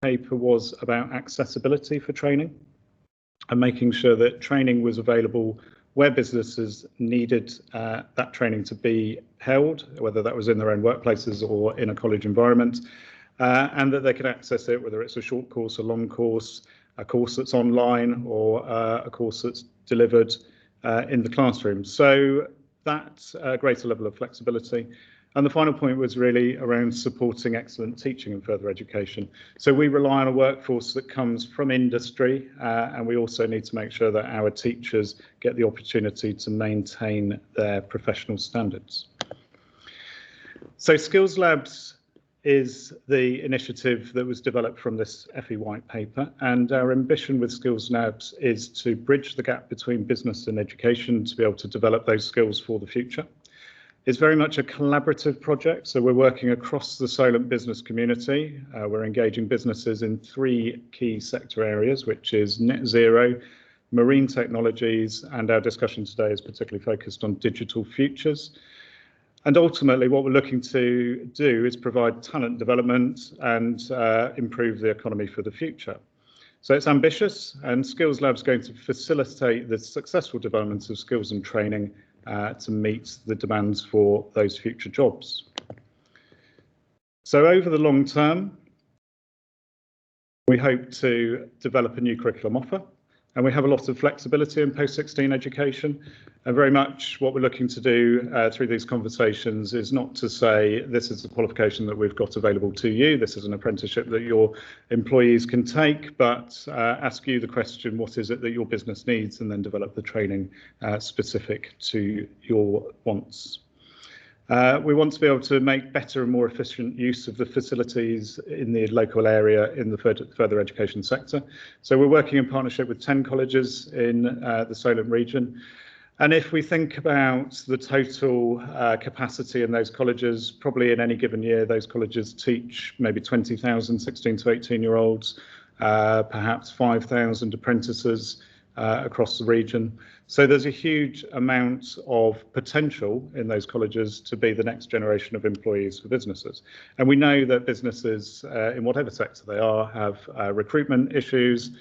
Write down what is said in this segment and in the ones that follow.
paper was about accessibility for training and making sure that training was available where businesses needed that training to be held, whether that was in their own workplaces or in a college environment, and that they could access it, whether it's a short course, a long course, a course that's online, or a course that's delivered in the classroom. So that's a greater level of flexibility. And the final point was really around supporting excellent teaching and further education. So we rely on a workforce that comes from industry, and we also need to make sure that our teachers get the opportunity to maintain their professional standards. So Skillslabs is the initiative that was developed from this FE white paper, and our ambition with Skillslabs is to bridge the gap between business and education to be able to develop those skills for the future. It's very much a collaborative project, so we're working across the Solent business community. We're engaging businesses in 3 key sector areas, which is net zero, marine technologies, and our discussion today is particularly focused on digital futures. And ultimately, what we're looking to do is provide talent development and improve the economy for the future. So it's ambitious, and Skillslabs is going to facilitate the successful development of skills and training to meet the demands for those future jobs. So over the long term, we hope to develop a new curriculum offer, and we have a lot of flexibility in post-16 education. And very much what we're looking to do through these conversations is not to say this is the qualification that we've got available to you, this is an apprenticeship that your employees can take, but ask you the question, what is it that your business needs, and then develop the training specific to your wants. We want to be able to make better and more efficient use of the facilities in the local area in the further education sector. So we're working in partnership with 10 colleges in the Solent region. And if we think about the total capacity in those colleges, probably in any given year, those colleges teach maybe 20,000 16 to 18-year-olds, perhaps 5,000 apprentices across the region. So there's a huge amount of potential in those colleges to be the next generation of employees for businesses. And we know that businesses, in whatever sector they are, have recruitment issues,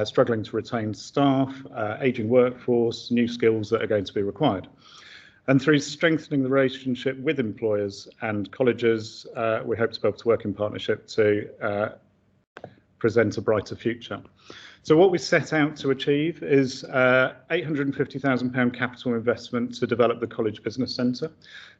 struggling to retain staff, aging workforce, new skills that are going to be required. And through strengthening the relationship with employers and colleges, we hope to be able to work in partnership to present a brighter future. So what we set out to achieve is £850,000 capital investment to develop the College Business Centre.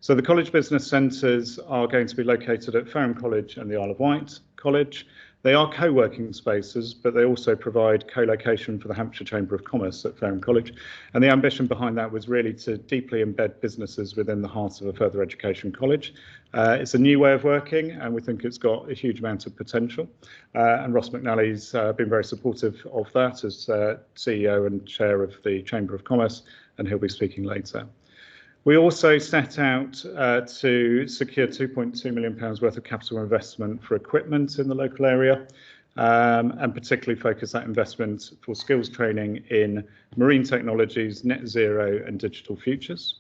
So the College Business Centres are going to be located at Fareham College and the Isle of Wight College. They are co-working spaces, but they also provide co-location for the Hampshire Chamber of Commerce at Fareham College. And the ambition behind that was really to deeply embed businesses within the heart of a further education college. It's a new way of working, and we think it's got a huge amount of potential. And Ross McNally's been very supportive of that as CEO and chair of the Chamber of Commerce, and he'll be speaking later. We also set out to secure £2.2 million worth of capital investment for equipment in the local area, and particularly focus that investment for skills training in marine technologies, net zero and digital futures.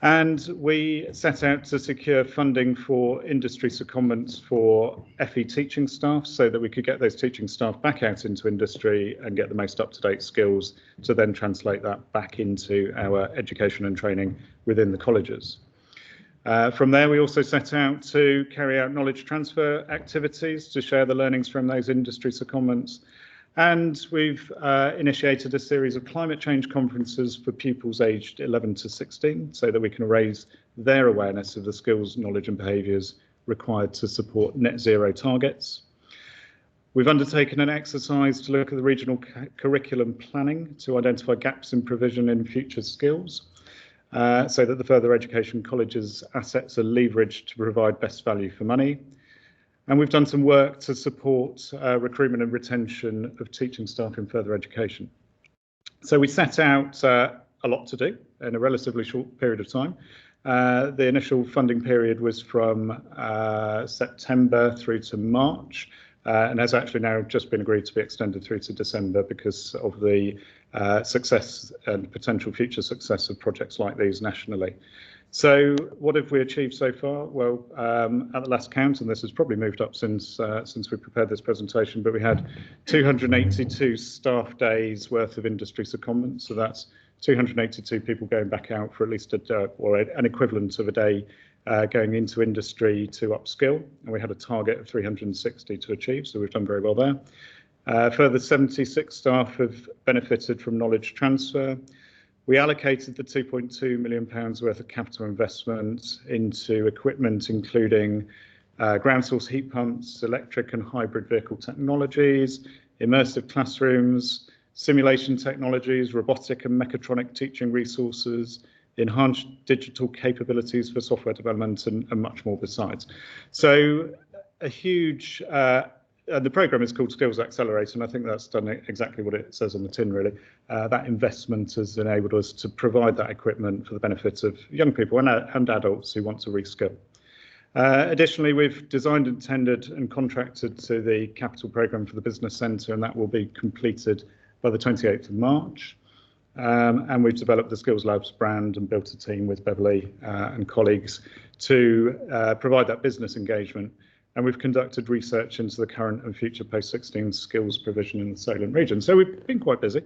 And we set out to secure funding for industry secondments for FE teaching staff so that we could get those teaching staff back out into industry and get the most up-to-date skills to then translate that back into our education and training within the colleges. From there, we also set out to carry out knowledge transfer activities to share the learnings from those industry secondments. And we've initiated a series of climate change conferences for pupils aged 11 to 16 so that we can raise their awareness of the skills, knowledge and behaviours required to support net zero targets. We've undertaken an exercise to look at the regional curriculum planning to identify gaps in provision in future skills so that the further education colleges' assets are leveraged to provide best value for money. And we've done some work to support recruitment and retention of teaching staff in further education. So we set out a lot to do in a relatively short period of time. The initial funding period was from September through to March, and has actually now just been agreed to be extended through to December because of the success and potential future success of projects like these nationally. So what have we achieved so far? Well, at the last count, and this has probably moved up since we prepared this presentation, but we had 282 staff days worth of industry secondments. So that's 282 people going back out for at least an equivalent of a day going into industry to upskill. And we had a target of 360 to achieve, so we've done very well there. Further 76 staff have benefited from knowledge transfer. We allocated the £2.2 million worth of capital investment into equipment, including ground source heat pumps, electric and hybrid vehicle technologies, immersive classrooms, simulation technologies, robotic and mechatronic teaching resources, enhanced digital capabilities for software development, and much more besides. So a huge the programme is called Skills Accelerate, and I think that's done exactly what it says on the tin, really. That investment has enabled us to provide that equipment for the benefit of young people and adults who want to reskill. Additionally, we've designed and tendered and contracted to the capital programme for the business centre, and that will be completed by the 28th of March. And we've developed the Skillslabs brand and built a team with Beverly and colleagues to provide that business engagement. And we've conducted research into the current and future post-16 skills provision in the Solent region. So we've been quite busy,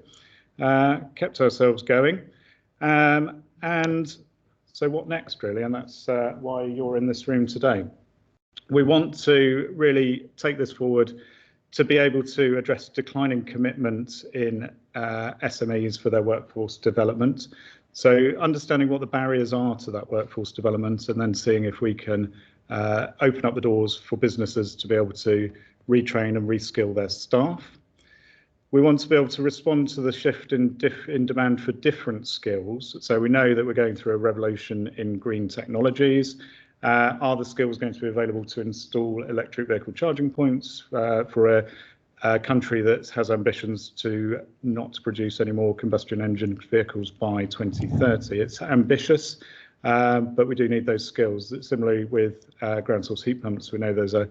kept ourselves going. And so what next, really? And that's why you're in this room today. We want to really take this forward to be able to address declining commitment in SMEs for their workforce development. So understanding what the barriers are to that workforce development, and then seeing if we can open up the doors for businesses to be able to retrain and reskill their staff. We want to be able to respond to the shift in demand for different skills. So we know that we're going through a revolution in green technologies. Are the skills going to be available to install electric vehicle charging points for a country that has ambitions to not produce any more combustion engine vehicles by 2030? It's ambitious. But we do need those skills. Similarly with ground source heat pumps, we know there's a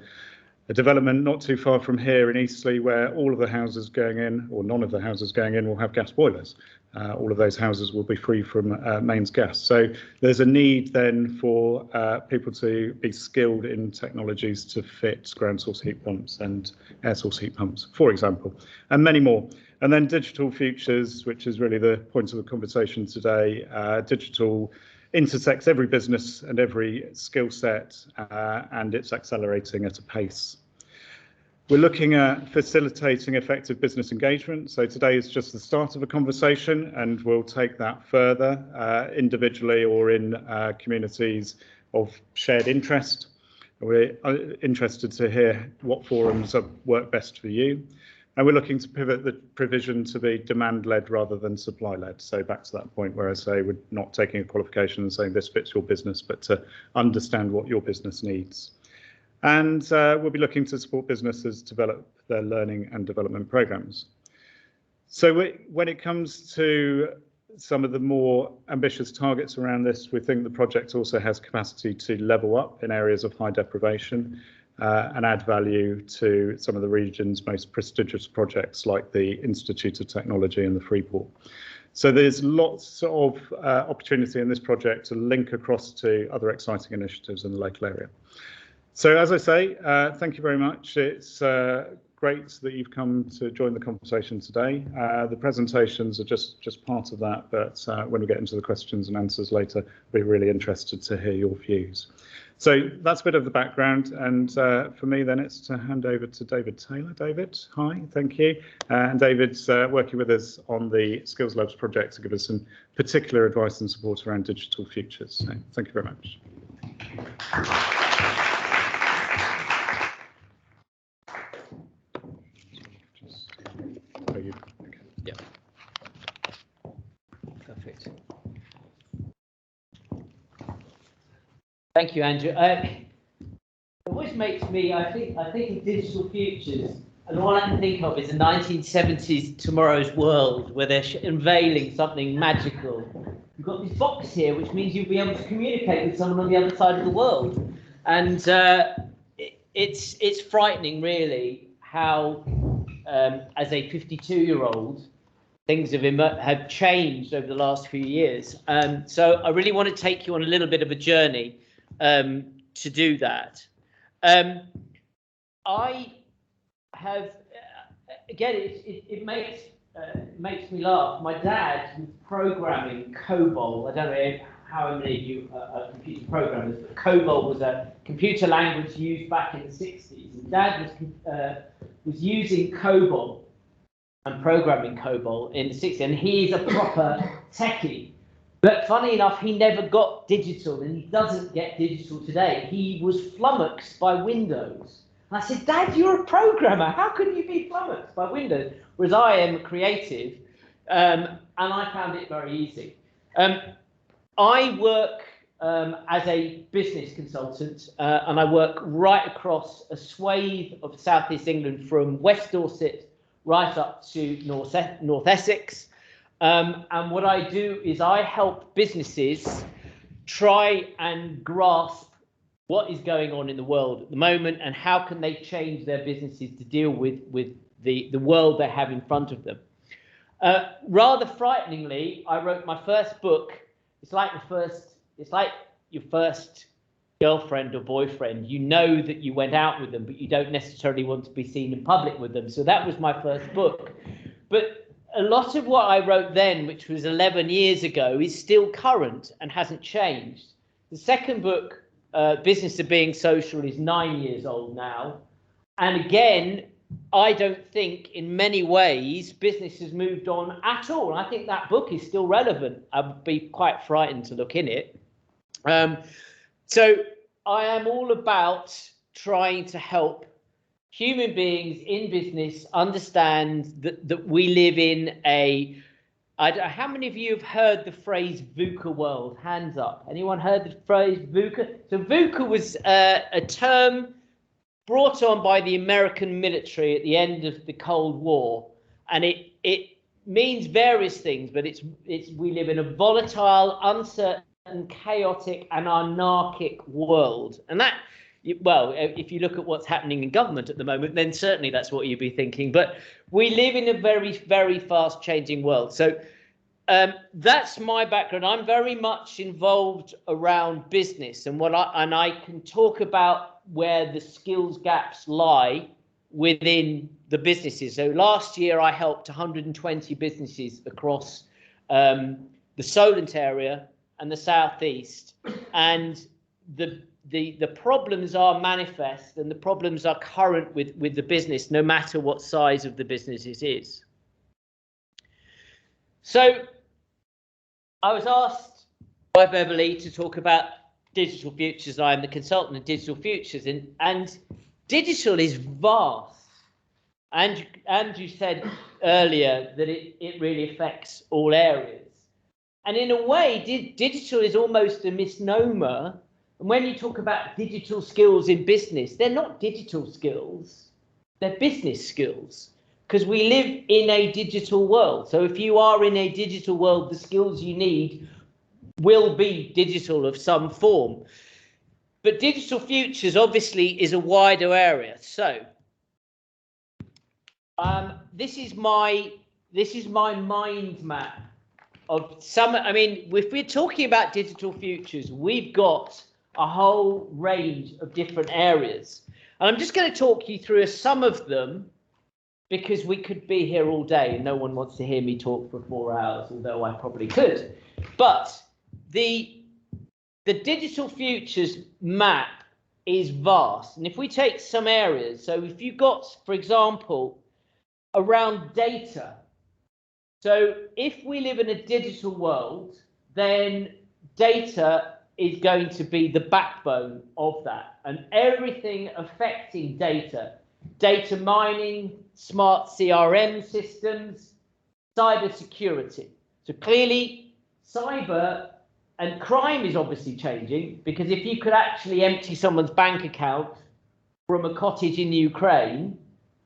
development not too far from here in Eastleigh where all of the houses going in, or none of the houses going in, will have gas boilers. All of those houses will be free from mains gas. So there's a need then for people to be skilled in technologies to fit ground source heat pumps and air source heat pumps, for example, and many more. And then digital futures, which is really the point of the conversation today. Digital intersects every business and every skill set, and it's accelerating at a pace. We're looking at facilitating effective business engagement. So today is just the start of a conversation, and we'll take that further individually or in communities of shared interest. We're interested to hear what forums work best for you. And we're looking to pivot the provision to be demand-led rather than supply-led. So back to that point where I say we're not taking a qualification and saying this fits your business, but to understand what your business needs. And we'll be looking to support businesses develop their learning and development programs. So when it comes to some of the more ambitious targets around this, we think the project also has capacity to level up in areas of high deprivation. And add value to some of the region's most prestigious projects like the Institute of Technology and the Freeport. So there's lots of opportunity in this project to link across to other exciting initiatives in the local area. So as I say, thank you very much. It's great that you've come to join the conversation today. The presentations are just part of that, but when we get into the questions and answers later, we're really interested to hear your views. So that's a bit of the background, and for me then it's to hand over to David Taylor. David, hi, thank you. And David's working with us on the Skillslabs project to give us some particular advice and support around digital futures. So thank you very much. Yeah. Perfect. Thank you, Andrew. It always makes me, I think of digital futures, and all I can think of is the 1970s Tomorrow's World, where they're unveiling something magical. You've got this box here, which means you'll be able to communicate with someone on the other side of the world. And it's frightening, really, how, as a 52-year-old, things have changed over the last few years. So I really want to take you on a little bit of a journey to do that. I have, again, it makes me laugh. My dad was programming COBOL. I don't know how many of you are computer programmers, but COBOL was a computer language used back in the 60s. And Dad was using COBOL and programming COBOL in the 60s, and he's a proper techie. But funny enough, he never got digital, and he doesn't get digital today. He was flummoxed by Windows. And I said, Dad, you're a programmer. How can you be flummoxed by Windows? Whereas I am creative, and I found it very easy. I work as a business consultant, and I work right across a swathe of South East England, from West Dorset right up to North Essex. And what I do is I help businesses try and grasp what is going on in the world at the moment, and how can they change their businesses to deal with the world they have in front of them. Rather frighteningly, I wrote my first book. It's like your first girlfriend or boyfriend. You know that you went out with them, but you don't necessarily want to be seen in public with them. So that was my first book. But a lot of what I wrote then, which was 11 years ago, is still current and hasn't changed. The second book, Business of Being Social, is 9 years old now. And again, I don't think in many ways business has moved on at all. I think that book is still relevant. I'd be quite frightened to look in it. So I am all about trying to help human beings in business understand that we live in a, how many of you have heard the phrase VUCA world? Hands up. Anyone heard the phrase VUCA? So VUCA was a term brought on by the American military at the end of the Cold War, and it means various things, but it's we live in a volatile, uncertain, chaotic and anarchic world. And that, well, if you look at what's happening in government at the moment, then certainly that's what you'd be thinking. But we live in a very, very fast changing world. So that's my background. I'm very much involved around business, and I can talk about where the skills gaps lie within the businesses. So last year I helped 120 businesses across the Solent area and the southeast, and the problems are manifest, and the problems are current with the business, no matter what size of the business it is. So I was asked by Beverly to talk about digital futures. I am the consultant in digital futures, and digital is vast. And you said earlier that it really affects all areas. And in a way, digital is almost a misnomer. And when you talk about digital skills in business, they're not digital skills, they're business skills, because we live in a digital world. So if you are in a digital world, the skills you need will be digital of some form. But digital futures obviously is a wider area. So this is my mind map of some. I mean, if we're talking about digital futures, we've got a whole range of different areas, and I'm just going to talk you through some of them, because we could be here all day and no one wants to hear me talk for 4 hours, although I probably could. But the digital futures map is vast, and if we take some areas, so if you've got, for example, around data. So if we live in a digital world, then data is going to be the backbone of that, and everything affecting data mining, smart CRM systems, cyber security. So clearly cyber and crime is obviously changing, because if you could actually empty someone's bank account from a cottage in Ukraine,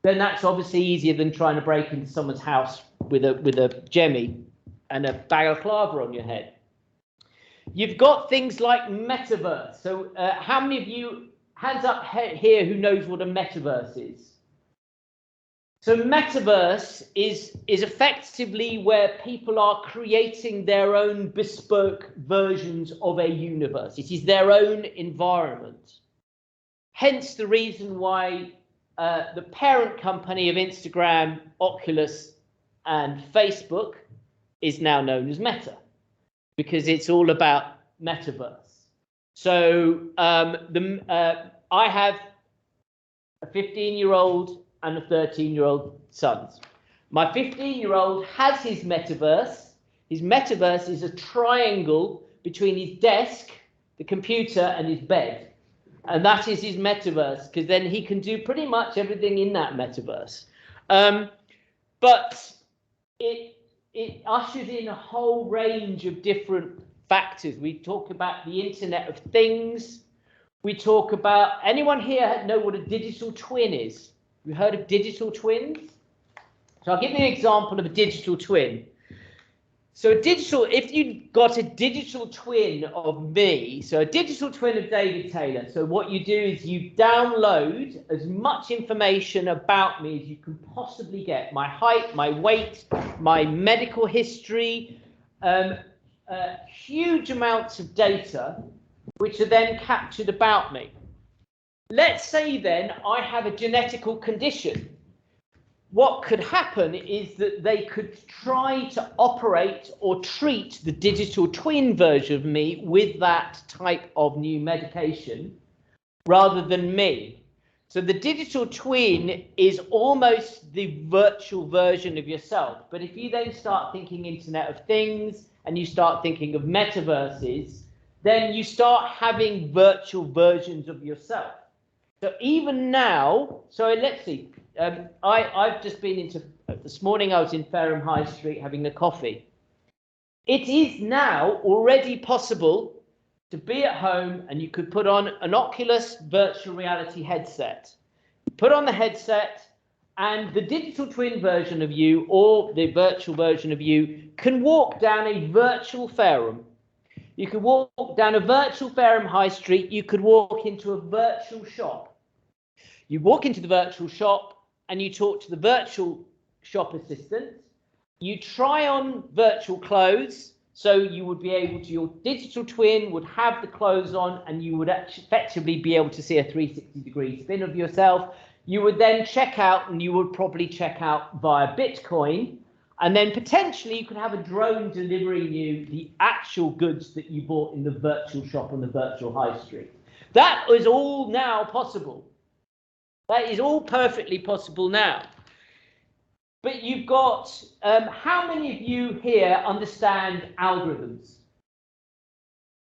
then that's obviously easier than trying to break into someone's house with a jemmy and a balaclava on your head. You've got things like metaverse. So how many of you, hands up here, who knows what a metaverse is? So metaverse is effectively where people are creating their own bespoke versions of a universe. It is their own environment. Hence the reason why the parent company of Instagram, Oculus, and Facebook is now known as Meta, because it's all about metaverse. So I have a 15-year-old and a 13-year-old sons. My 15-year-old has his metaverse. His metaverse is a triangle between his desk, the computer, and his bed. And that is his metaverse, because then he can do pretty much everything in that metaverse. But it ushers in a whole range of different factors. We talk about the Internet of Things. We talk about, anyone here know what a digital twin is? You heard of digital twins? So I'll give you an example of a digital twin. So if you got a digital twin of me, so a digital twin of David Taylor, so what you do is you download as much information about me as you can possibly get. My height, my weight, my medical history, huge amounts of data, which are then captured about me. Let's say then I have a genetical condition. What could happen is that they could try to operate or treat the digital twin version of me with that type of new medication rather than me. So the digital twin is almost the virtual version of yourself. But if you then start thinking Internet of Things and you start thinking of metaverses, then you start having virtual versions of yourself. So even now, so let's see, I've just been into, this morning I was in Fareham High Street having a coffee. It is now already possible to be at home and you could put on an Oculus virtual reality headset. Put on the headset and the digital twin version of you or the virtual version of you can walk down a virtual Fareham. You could walk down a virtual Fareham High Street. You could walk into a virtual shop. You walk into the virtual shop and you talk to the virtual shop assistant. You try on virtual clothes. So you would be able to, your digital twin would have the clothes on and you would actually effectively be able to see a 360-degree spin of yourself. You would then check out and you would probably check out via Bitcoin. And then potentially you could have a drone delivering you the actual goods that you bought in the virtual shop on the virtual high street. That is all now possible. That is all perfectly possible now. But you've got, how many of you here understand algorithms?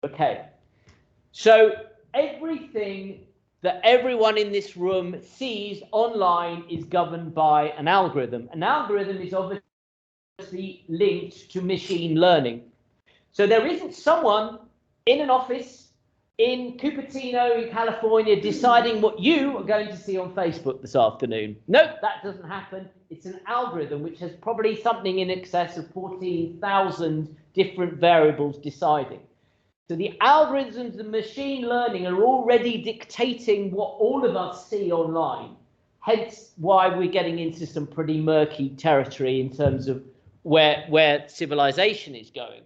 Okay. So everything that everyone in this room sees online is governed by an algorithm. An algorithm is obviously linked to machine learning. So there isn't someone in an office in Cupertino in California deciding what you are going to see on Facebook this afternoon. Nope, that doesn't happen. It's an algorithm which has probably something in excess of 14,000 different variables deciding. So the algorithms and machine learning are already dictating what all of us see online. Hence why we're getting into some pretty murky territory in terms of where civilization is going.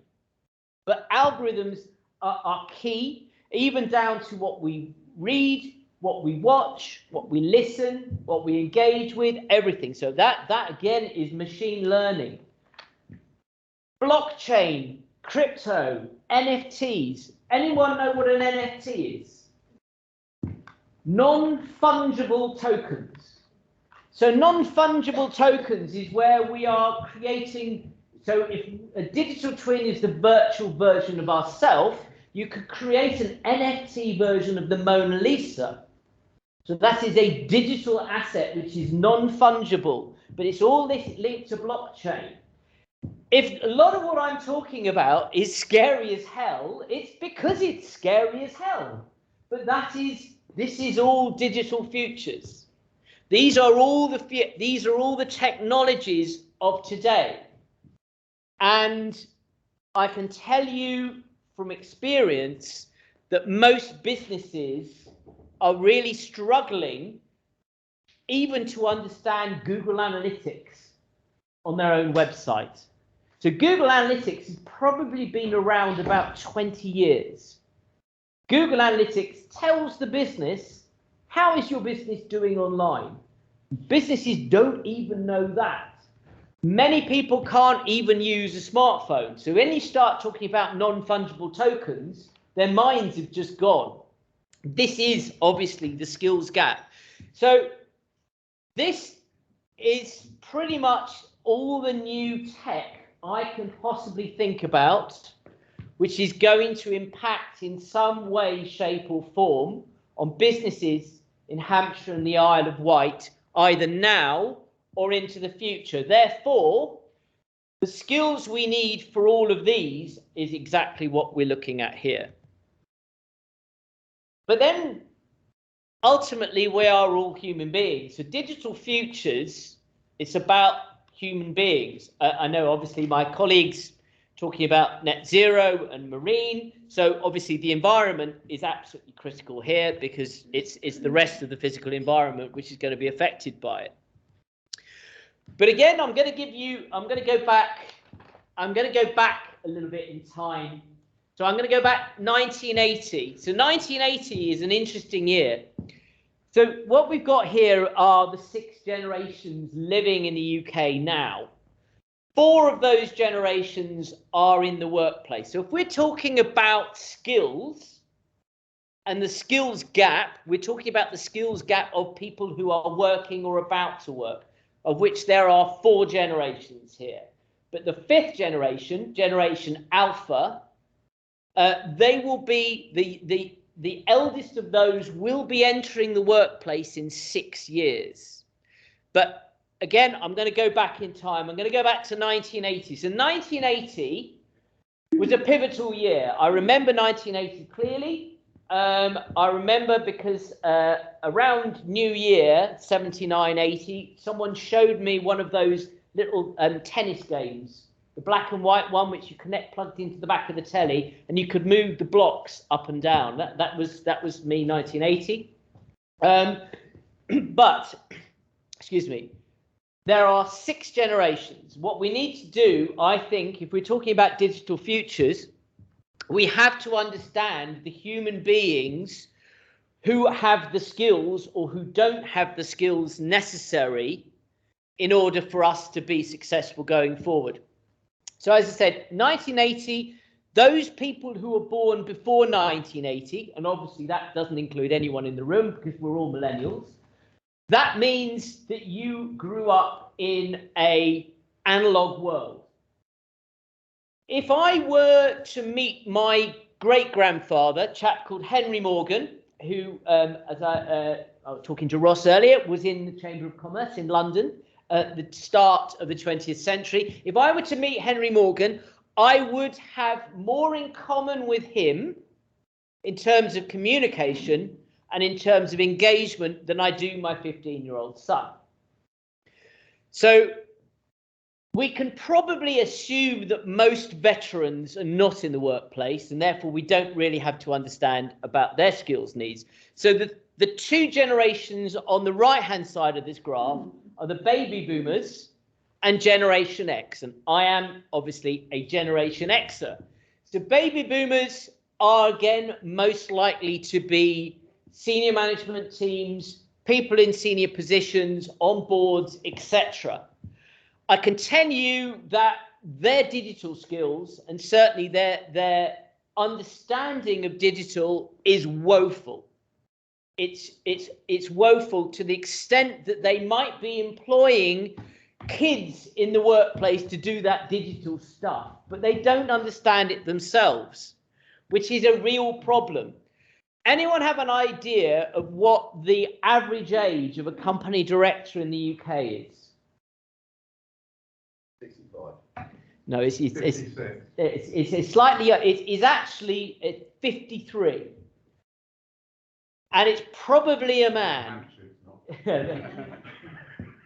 But algorithms are key, even down to what we read, what we watch, what we listen, what we engage with, everything. So that again is machine learning. Blockchain, crypto, NFTs. Anyone know what an NFT is? Non-fungible tokens. So non-fungible tokens is where we are creating, so if a digital twin is the virtual version of ourselves, you could create an NFT version of the Mona Lisa. So that is a digital asset which is non-fungible, but it's all this linked to blockchain. If a lot of what I'm talking about is scary as hell, it's because it's scary as hell. But this is all digital futures. These are all the technologies of today. And I can tell you from experience that most businesses are really struggling even to understand Google Analytics on their own website. So Google Analytics has probably been around about 20 years. Google Analytics tells the business, how is your business doing online? Businesses don't even know that. Many people can't even use a smartphone. So when you start talking about non-fungible tokens, their minds have just gone. This is obviously the skills gap. So this is pretty much all the new tech I can possibly think about, which is going to impact in some way, shape or form on businesses in Hampshire and the Isle of Wight, either now or into the future. Therefore, the skills we need for all of these is exactly what we're looking at here. But then ultimately, we are all human beings. So digital futures, it's about human beings. I know obviously my colleagues talking about net zero and marine. So obviously the environment is absolutely critical here because it's the rest of the physical environment which is going to be affected by it. But again, I'm going to go back a little bit in time. So I'm going to go back 1980. So 1980 is an interesting year. So what we've got here are the 6 generations living in the UK now. 4 of those generations are in the workplace. So if we're talking about skills and the skills gap, we're talking about the skills gap of people who are working or about to work, of which there are 4 generations here. But the 5th generation, Generation Alpha, they will be the eldest of those will be entering the workplace in 6 years. But again, I'm going to go back in time. I'm going to go back to 1980. So 1980 was a pivotal year. I remember 1980 clearly. I remember because around New Year, 79, 80, someone showed me one of those little tennis games, the black and white one, which you plugged into the back of the telly, and you could move the blocks up and down. That was me, 1980. But, excuse me, there are 6 generations. What we need to do, I think, if we're talking about digital futures, we have to understand the human beings who have the skills or who don't have the skills necessary in order for us to be successful going forward. So as I said, 1980, those people who were born before 1980, and obviously that doesn't include anyone in the room because we're all millennials, that means that you grew up in an analog world. If I were to meet my great-grandfather, a chap called Henry Morgan, who, as I was talking to Ross earlier, was in the Chamber of Commerce in London at the start of the 20th century. If I were to meet Henry Morgan, I would have more in common with him in terms of communication and in terms of engagement than I do my 15-year-old son. So we can probably assume that most veterans are not in the workplace, and therefore we don't really have to understand about their skills needs. So the 2 generations on the right-hand side of this graph are the baby boomers and Generation X, and I am obviously a Generation Xer. So baby boomers are again most likely to be senior management teams, people in senior positions, on boards, etc. I can tell you that their digital skills and certainly their understanding of digital is woeful. It's woeful to the extent that they might be employing kids in the workplace to do that digital stuff, but they don't understand it themselves, which is a real problem. Anyone have an idea of what the average age of a company director in the UK is? 65. No, it's slightly. It's actually 53. And it's probably a man.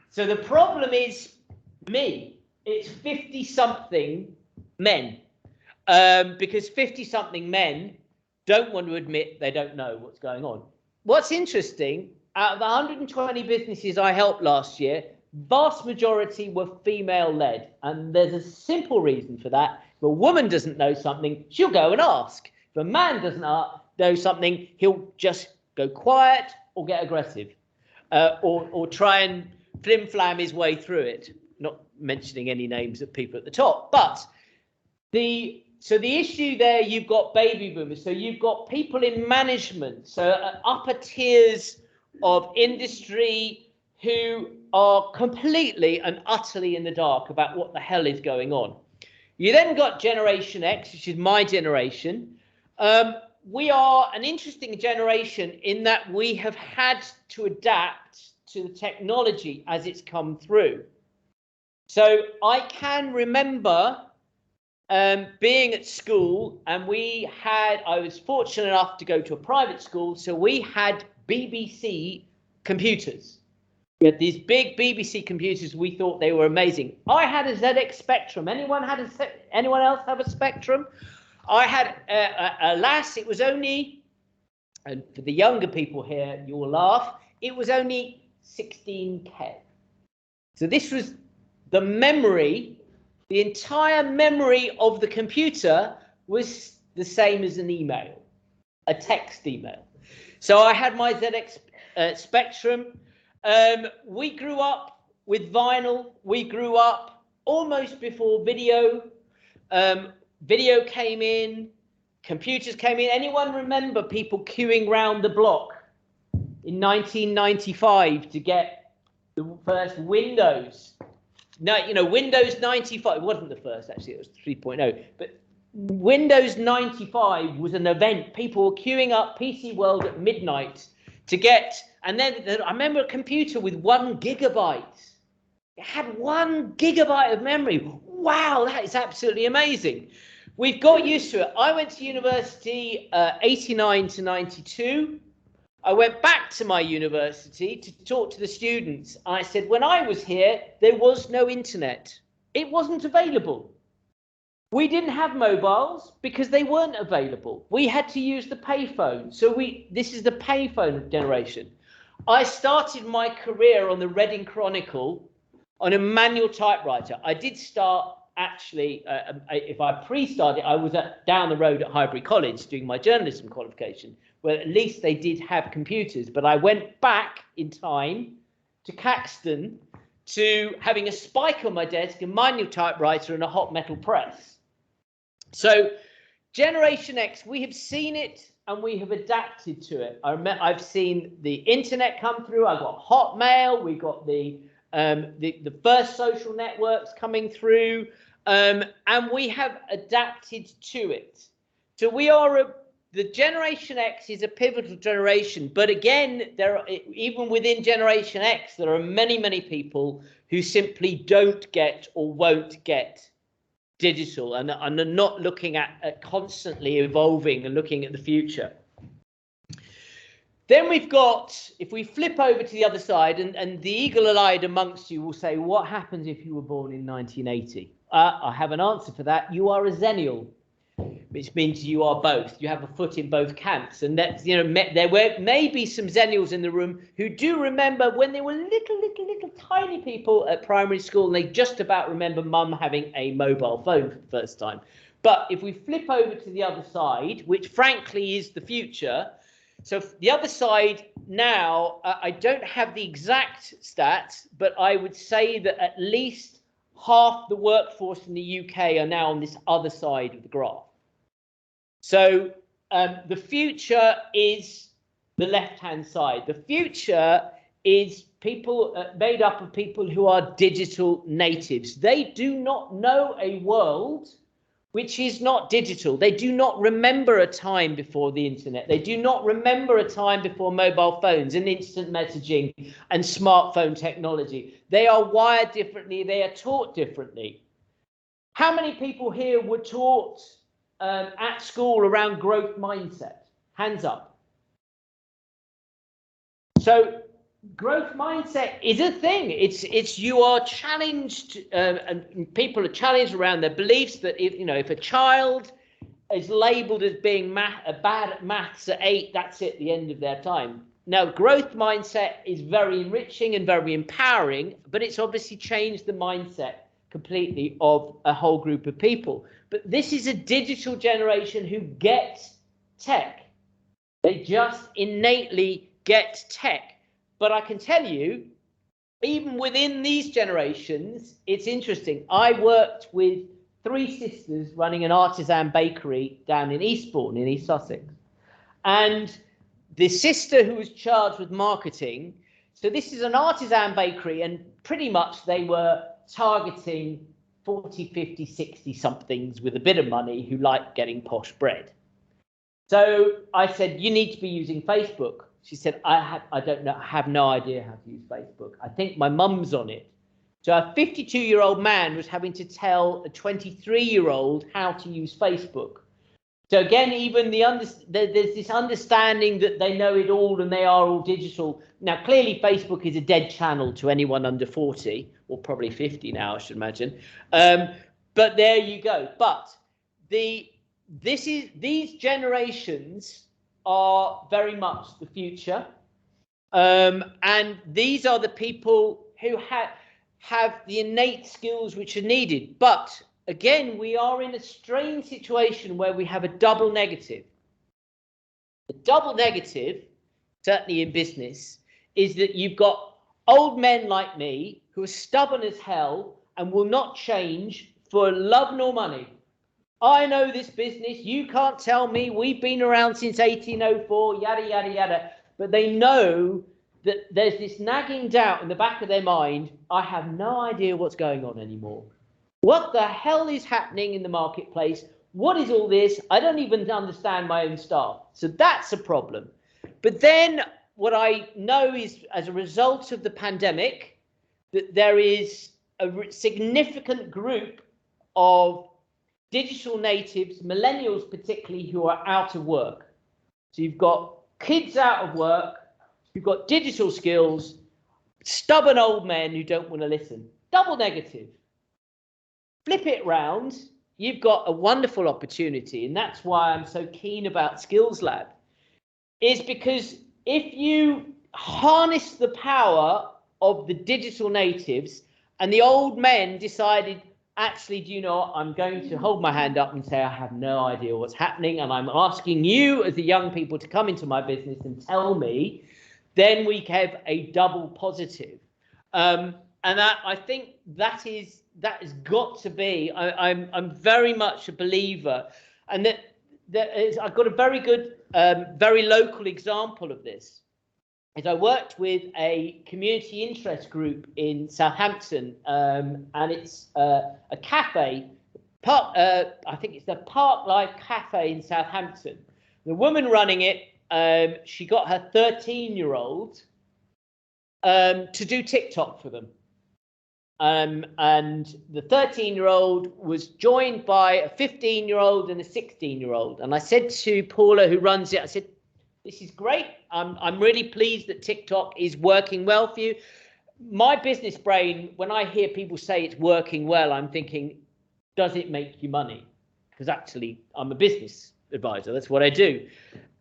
So the problem is me. It's 50-something men. Because 50-something men don't want to admit they don't know what's going on. What's interesting out of the 120 businesses I helped last year, vast majority were female-led, and there's a simple reason for that. If a woman doesn't know something, she'll go and ask. If a man doesn't know something, he'll just go quiet or get aggressive, or try and flim-flam his way through it. Not mentioning any names of people at the top, but so the issue there, you've got baby boomers, so you've got people in management, so upper tiers of industry who are completely and utterly in the dark about what the hell is going on. You then got Generation X, which is my generation. We are an interesting generation in that we have had to adapt to the technology as it's come through. So I can remember being at school, and I was fortunate enough to go to a private school, so we had BBC computers. We had these big BBC computers. We thought they were amazing. I had a ZX Spectrum. Anyone else have a Spectrum? I had alas, it was only, and for the younger people here, you will laugh, it was only 16K. So this was the memory. The entire memory of the computer was the same as an email, a text email. So I had my ZX Spectrum. We grew up with vinyl. We grew up almost before video. Video came in, computers came in. Anyone remember people queuing round the block in 1995 to get the first Windows? No, Windows 95 wasn't the first, actually, it was 3.0. But Windows 95 was an event. People were queuing up PC World at midnight to get, and then I remember a computer with 1 gigabyte. It had 1 gigabyte of memory. Wow, that is absolutely amazing. We've got used to it. I went to university 89 to 92. I went back to my university to talk to the students. I said, when I was here, there was no internet. It wasn't available. We didn't have mobiles because they weren't available. We had to use the payphone. So this is the payphone generation. I started my career on the Reading Chronicle on a manual typewriter. I did start, actually, if I pre-started, I was down the road at Highbury College doing my journalism qualification, where at least they did have computers. But I went back in time to Caxton to having a spike on my desk, a manual typewriter, and a hot metal press. So Generation X, we have seen it and we have adapted to it. I've seen the internet come through. I've got Hotmail. We got the first social networks coming through, and we have adapted to it. So we are the Generation X is a pivotal generation, but again, even within Generation X, there are many, many people who simply don't get or won't get digital and are not looking at constantly evolving and looking at the future. Then we've got, if we flip over to the other side, and the eagle-eyed amongst you will say, what happens if you were born in 1980? I have an answer for that. You are a Zennial, which means you are both. You have a foot in both camps. And that's, there may be some Zennials in the room who do remember when they were little tiny people at primary school, and they just about remember mum having a mobile phone for the first time. But if we flip over to the other side, which frankly is the future, so the other side now, I don't have the exact stats, but I would say that at least half the workforce in the UK are now on this other side of the graph. So the future is the left-hand side. The future is people made up of people who are digital natives. They do not know a world which is not digital. They do not remember a time before the internet. They do not remember a time before mobile phones and instant messaging and smartphone technology. They are wired differently. They are taught differently. How many people here were taught at school around growth mindset? Hands up. So growth mindset is a thing. It's you are challenged, and people are challenged around their beliefs that if a child is labelled as being bad at maths at 8, that's it, the end of their time. Now, growth mindset is very enriching and very empowering, but it's obviously changed the mindset completely of a whole group of people. But this is a digital generation who gets tech. They just innately get tech. But I can tell you, even within these generations, it's interesting. I worked with 3 sisters running an artisan bakery down in Eastbourne in East Sussex. And the sister who was charged with marketing, so this is an artisan bakery, and pretty much they were targeting 40, 50, 60 somethings with a bit of money who like getting posh bread. So I said, you need to be using Facebook. She said, I have no idea how to use Facebook. I think my mum's on it. So a 52-year-old man was having to tell a 23-year-old how to use Facebook. So again, even there's this understanding that they know it all and they are all digital. Now, clearly, Facebook is a dead channel to anyone under 40, or probably 50 now, I should imagine. But there you go. But these generations are very much the future, and these are the people who have the innate skills which are needed. But again, we are in a strange situation where we have a double negative. The double negative, certainly in business, is that you've got old men like me who are stubborn as hell and will not change for love nor money. I know this business, you can't tell me, we've been around since 1804, yada, yada, yada. But they know that there's this nagging doubt in the back of their mind, I have no idea what's going on anymore. What the hell is happening in the marketplace? What is all this? I don't even understand my own staff. So that's a problem. But then what I know is, as a result of the pandemic, that there is a significant group of digital natives, millennials particularly, who are out of work. So you've got kids out of work, you've got digital skills, stubborn old men who don't want to listen. Double negative. Flip it round, you've got a wonderful opportunity, and that's why I'm so keen about Skillslabs, is because if you harness the power of the digital natives, and the old men decided, actually, do you know what? I'm going to hold my hand up and say, I have no idea what's happening, and I'm asking you as the young people to come into my business and tell me, then we have a double positive. And that, I think that has got to be, I'm very much a believer, and I've got a very good, very local example of this. Is I worked with a community interest group in Southampton, and it's a cafe, I think it's the Park Life Cafe in Southampton. The woman running it, she got her 13-year-old to do TikTok for them. And the 13-year-old was joined by a 15-year-old and a 16-year-old. And I said to Paula, who runs it, I said, this is great. I'm really pleased that TikTok is working well for you. My business brain, when I hear people say it's working well, I'm thinking, does it make you money? Because actually, I'm a business advisor. That's what I do.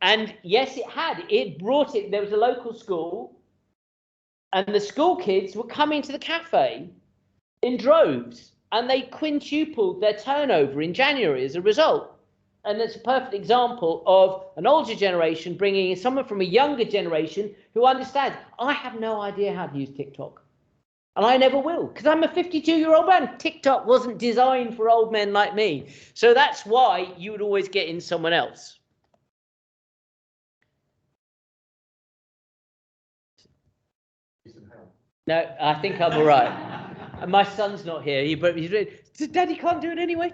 And yes, it had. It brought it. There was a local school, and the school kids were coming to the cafe in droves, and they quintupled their turnover in January as a result. And it's a perfect example of an older generation bringing in someone from a younger generation who understands, I have no idea how to use TikTok. And I never will, because I'm a 52-year-old man. TikTok wasn't designed for old men like me. So that's why you would always get in someone else. No, I think I'm all right. And my son's not here. He's ready. Daddy can't do it anyway.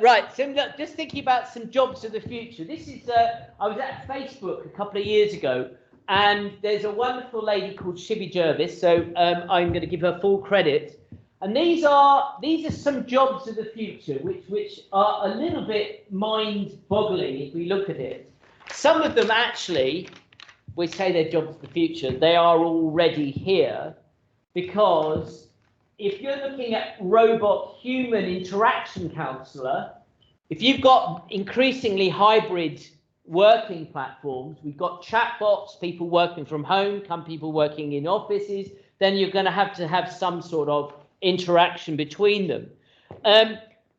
Right, so just thinking about some jobs of the future. This is, I was at Facebook a couple of years ago, and there's a wonderful lady called Shibby Jervis, so I'm going to give her full credit. And these are some jobs of the future, which are a little bit mind-boggling if we look at it. Some of them actually, we say they're jobs of the future, they are already here, because if you're looking at robot-human interaction counsellor, if you've got increasingly hybrid working platforms. We've got chatbots, people working from home, people working in offices. Then you're going to have some sort of interaction between them.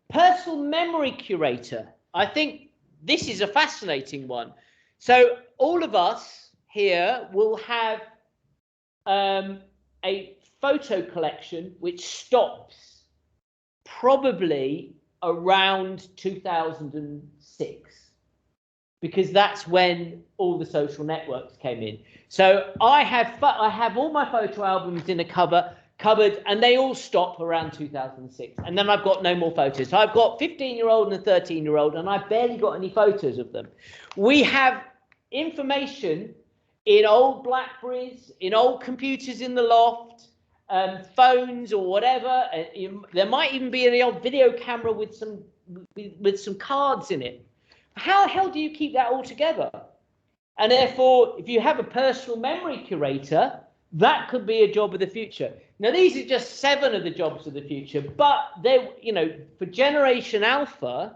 Personal memory curator. I think this is a fascinating one. So all of us here will have a photo collection which stops probably around 2006, because that's when all the social networks came in. So I have all my photo albums in a cupboard, and they all stop around 2006, and then I've got no more photos. So I've got 15-year-old and a 13-year-old, and I barely got any photos of them. We have information in old Blackberries, in old computers in the loft, phones or whatever. There might even be an old video camera with some cards in it. How the hell do you keep that all together? And therefore, if you have a personal memory curator, that could be a job of the future. Now, these are just 7 of the jobs of the future, but they, for Generation Alpha,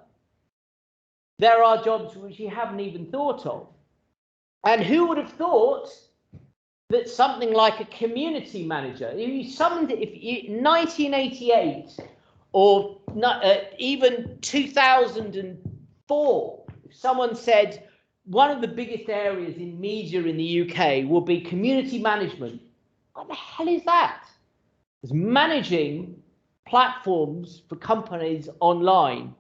there are jobs which you haven't even thought of. And who would have thought that something like a community manager, if 1988 or even 2004, if someone said one of the biggest areas in media in the UK will be community management, what the hell is that? It's managing platforms for companies online.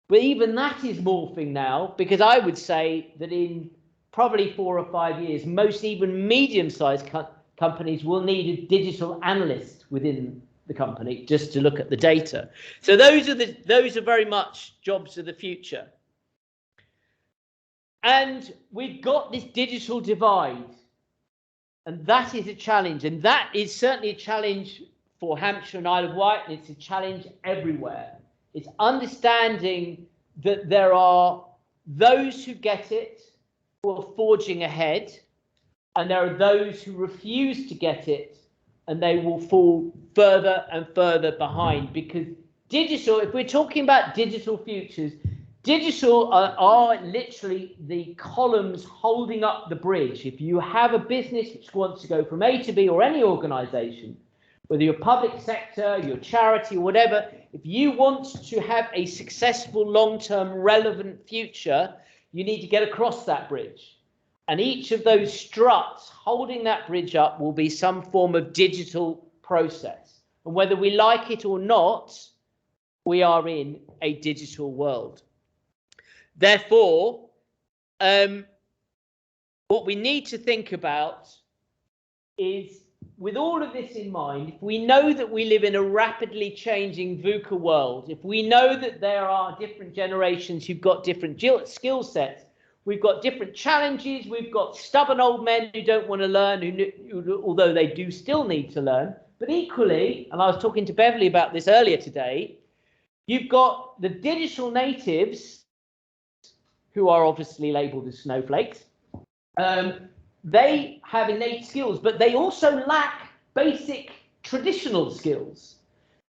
But even that is morphing now, because I would say that in probably 4 or 5 years, most even medium-sized companies will need a digital analyst within the company just to look at the data. So those are very much jobs of the future. And we've got this digital divide, and that is a challenge, and that is certainly a challenge for Hampshire and Isle of Wight, and it's a challenge everywhere. It's understanding that there are those who get it, who are forging ahead, and there are those who refuse to get it, and they will fall further and further behind, because digital, if we're talking about digital futures, digital are literally the columns holding up the bridge. If you have a business which wants to go from A to B, or any organization, whether you're public sector, your charity, or whatever, if you want to have a successful, long-term, relevant future, you need to get across that bridge. And each of those struts holding that bridge up will be some form of digital process. And whether we like it or not, we are in a digital world. Therefore, what we need to think about is, with all of this in mind, if we know that we live in a rapidly changing VUCA world, if we know that there are different generations who've got different skill sets, we've got different challenges, we've got stubborn old men who don't want to learn, although they do still need to learn, but equally, and I was talking to Beverly about this earlier today, you've got the digital natives, who are obviously labelled as snowflakes. They have innate skills, but they also lack basic traditional skills.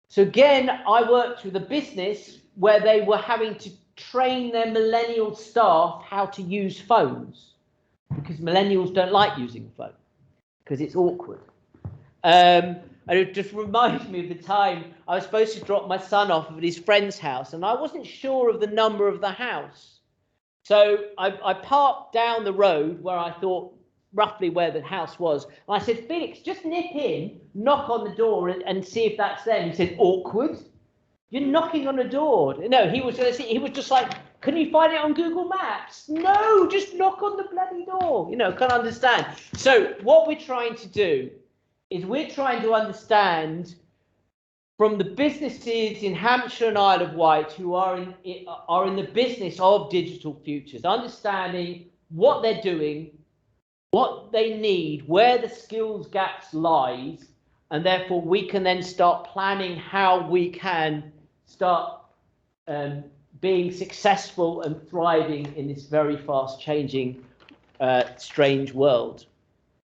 So again, I worked with a business where they were having to train their millennial staff how to use phones, because millennials don't like using a phone because it's awkward. And it just reminds me of the time I was supposed to drop my son off at his friend's house, and I wasn't sure of the number of the house. So I parked down the road where I thought roughly where the house was. And I said, Felix, just nip in, knock on the door and see if that's there. And he said, awkward? You're knocking on a door. No, he was just like, can you find it on Google Maps? No, just knock on the bloody door. Can't understand. So what we're trying to do is we're trying to understand from the businesses in Hampshire and Isle of Wight who are in the business of digital futures, understanding what they're doing, what they need, where the skills gaps lies, and therefore we can then start planning how we can start being successful and thriving in this very fast changing, strange world.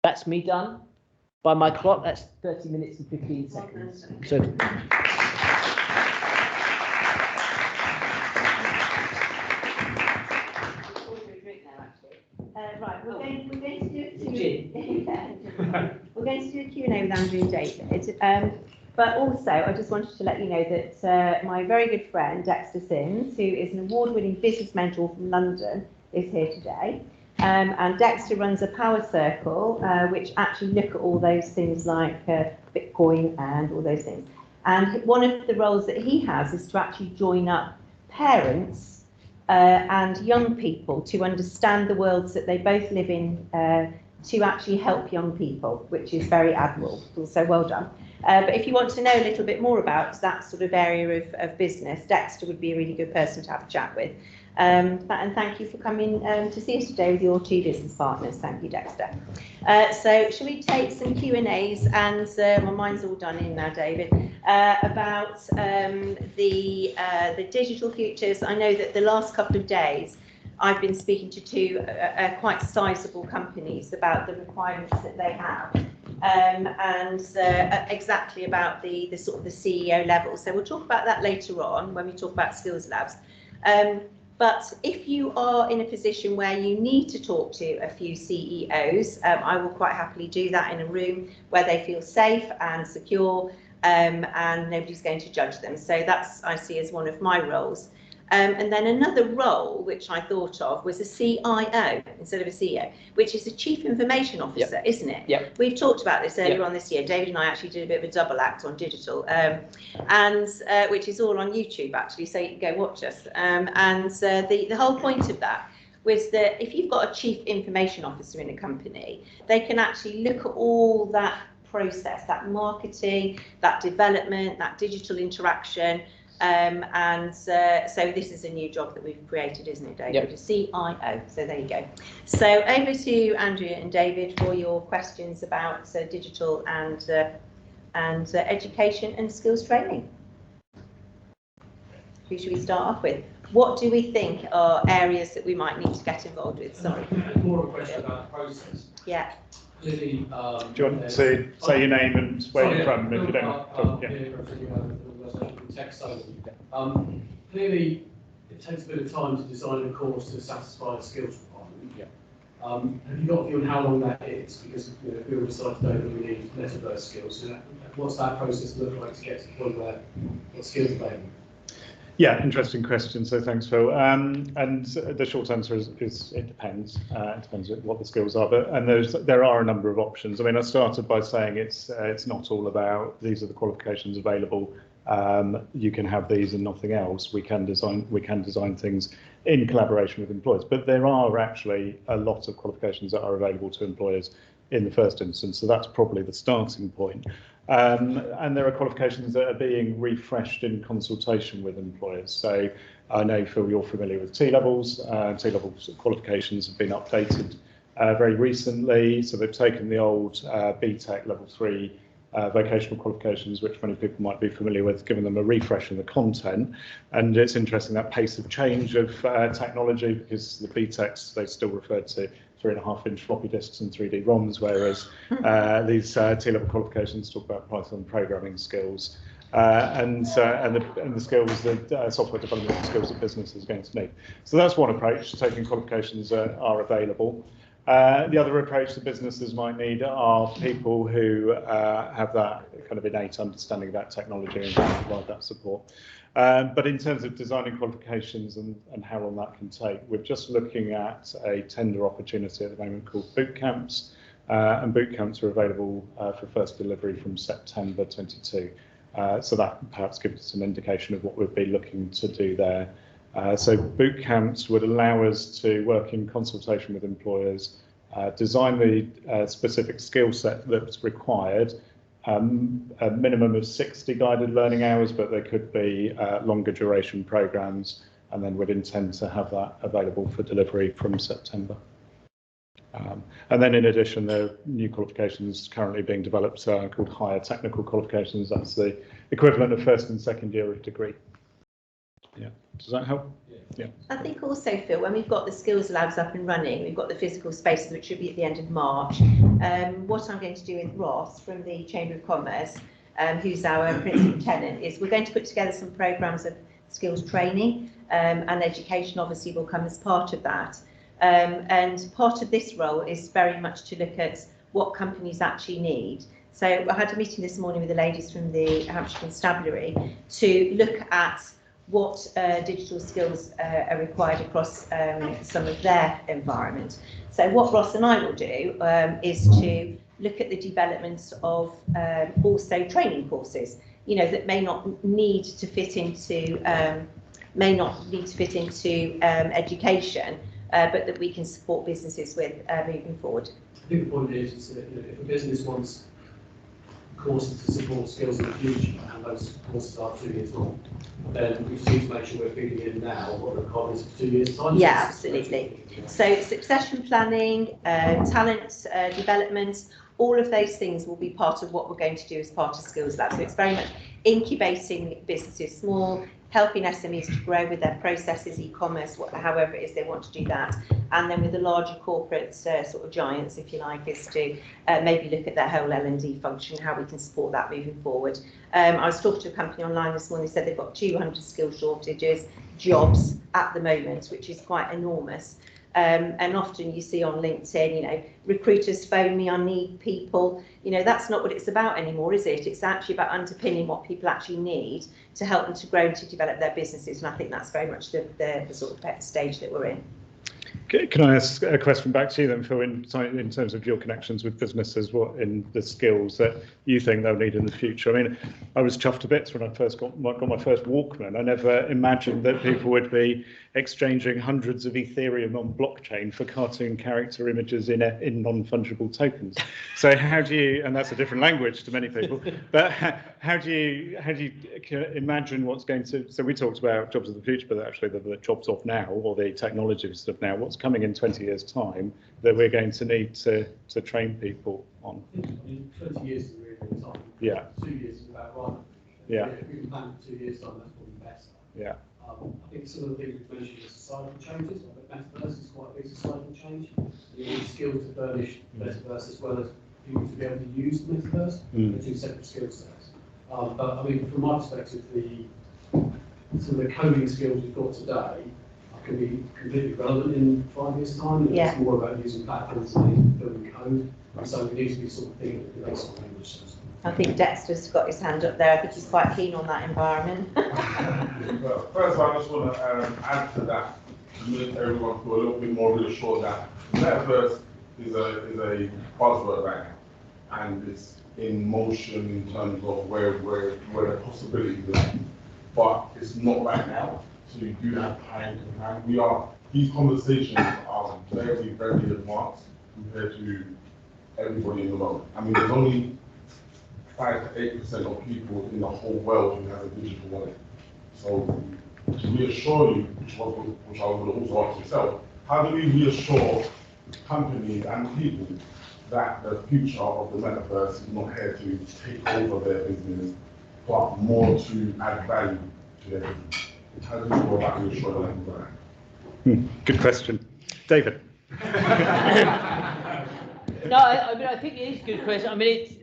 That's me done. By my clock, that's 30 minutes and 15 seconds. So. do a Q&A with Andrew and David. But also, I just wanted to let you know that my very good friend, Dexter Sims, who is an award-winning business mentor from London, is here today. And Dexter runs a power circle, which actually look at all those things like Bitcoin and all those things. And one of the roles that he has is to actually join up parents and young people to understand the worlds that they both live in, to actually help young people, which is very admirable. So well done. But if you want to know a little bit more about that sort of area of business, Dexter would be a really good person to have a chat with. And thank you for coming to see us today with your two business partners. Thank you, Dexter. So shall we take some Q&As? And my mind's all done in now, David, about the digital futures. I know that the last couple of days I've been speaking to two quite sizable companies about the requirements that they have. And exactly about the sort of the CEO level. So we'll talk about that later on when we talk about Skillslabs. But if you are in a position where you need to talk to a few CEOs, I will quite happily do that in a room where they feel safe and secure, and nobody's going to judge them. So that's, I see, as one of my roles. And then another role which I thought of was a CIO instead of a CEO, which is a Chief Information Officer, isn't it? Yep. We've talked about this earlier on this year. David and I actually did a bit of a double act on digital, and which is all on YouTube actually, so you can go watch us. The whole point of that was that if you've got a Chief Information Officer in a company, they can actually look at all that process, that marketing, that development, that digital interaction. So this is a new job that we've created, isn't it, David? Yep. A CIO. So there you go. So over to Andrea and David for your questions about digital and education and skills training. Who should we start off with? What do we think are areas that we might need to get involved with? Sorry. More of a question about the process. Yeah. Clearly, do you want to say your name and where you're from, if you don't? Clearly, it takes a bit of time to design a course to satisfy the skills requirement. Yeah. Have you got a view on how long that is? Because if we all decide today that we need metaverse skills, what's that process look like to get to the point where what skills are available? Yeah, interesting question. So thanks, Phil. And the short answer is it depends. It depends what the skills are. There are a number of options. I mean, I started by saying it's not all about these are the qualifications available. You can have these and nothing else. We can design things in collaboration with employers. But there are actually a lot of qualifications that are available to employers in the first instance. So that's probably the starting point. And there are qualifications that are being refreshed in consultation with employers. So I know, Phil, you're familiar with T-levels. T-level qualifications have been updated very recently. So they've taken the old BTEC level 3 vocational qualifications, which many people might be familiar with, giving them a refresh in the content. And it's interesting that pace of change of technology, because the BTECs, they still refer to 3.5-inch floppy disks and 3D ROMs, whereas these T-level qualifications talk about Python programming skills and the skills that software development skills that business is going to need. So that's one approach, taking qualifications that are available. The other approach that businesses might need are people who have that kind of innate understanding about technology and can provide that support. But in terms of designing qualifications and how long that can take, we're just looking at a tender opportunity at the moment called boot camps, and boot camps are available for first delivery from September 22. So that perhaps gives us an indication of what we'd be looking to do there. So boot camps would allow us to work in consultation with employers, design the specific skill set that's required, a minimum of 60 guided learning hours, but there could be longer duration programs, and then we'd intend to have that available for delivery from September. And then in addition, there are new qualifications currently being developed called higher technical qualifications. That's the equivalent of first and second year of degree. Yeah, does that help? Yeah. I think also, Phil, when we've got the Skillslabs up and running, we've got the physical spaces, which should be at the end of March. What I'm going to do with Ross from the Chamber of Commerce, who's our principal tenant, is we're going to put together some programmes of skills training, and education obviously will come as part of that. And part of this role is very much to look at what companies actually need. So I had a meeting this morning with the ladies from the Hampshire Constabulary to look at what digital skills are required across some of their environment. So what Ross and I will do is to look at the development of also training courses, you know, that may not need to fit into education, but that we can support businesses with moving forward. I think the point is that, you know, if a business wants courses to support skills in the future, and those courses are 2 years long, then we just need to make sure we're feeding in now what the requirements for 2 years' time. Yeah, absolutely. So succession planning, talent development, all of those things will be part of what we're going to do as part of Skillslabs. So it's very much incubating businesses small, helping SMEs to grow with their processes, e-commerce, however it is they want to do that. And then with the larger corporate sort of giants, if you like, is to maybe look at their whole L&D function, how we can support that moving forward. I was talking to a company online this morning, said they've got 200 skill shortages, jobs at the moment, which is quite enormous. And often you see on LinkedIn, you know, recruiters phone me, I need people. You know, that's not what it's about anymore, is it? It's actually about underpinning what people actually need to help them to grow and to develop their businesses. And I think that's very much the sort of stage that we're in. Can I ask a question back to you then, Phil, in terms of your connections with businesses, what in the skills that you think they'll need in the future? I mean, I was chuffed to bits when I first got my first Walkman. I never imagined that people would be exchanging hundreds of Ethereum on blockchain for cartoon character images in non-fungible tokens. So how do you, and that's a different language to many people, but how do you imagine what's going to, so we talked about jobs of the future, but actually the jobs of now, or the technologies of now, what's coming in 20 years' time that we're going to need to train people on? I mean, 20 years is a really long time. Yeah. 2 years is about right. Yeah. If we can plan for 2 years' time, that's probably better. Yeah. I think some of the things we've mentioned are societal changes. I think metaverse is quite a big societal change. You need skills to furnish metaverse as well as people to be able to use the metaverse. They're two separate skill sets. But I mean, from my perspective, some of the coding skills we've got today can be completely relevant in 5 years' time. Yeah. It's more about using platforms and building code. And so we need to be sort of thinking of the sort of language. I think Dexter's got his hand up there. I think he's quite keen on that environment. Well, first of all, I just want to add to that to make everyone feel a little bit more reassured that metaverse is a buzzword right now, and it's in motion in terms of where the possibilities are. But it's not right now, so you do have time to plan. These conversations are very, very advanced compared to everybody in the world. I mean, there's only 5 to 8% of people in the whole world who have a digital wallet. So to reassure you, which I would also ask yourself, how do we reassure companies and people that the future of the metaverse is not here to take over their business, but more to add value to their business? How do we go about reassuring them? Good question. David. No, I mean, I think it is a good question. I mean,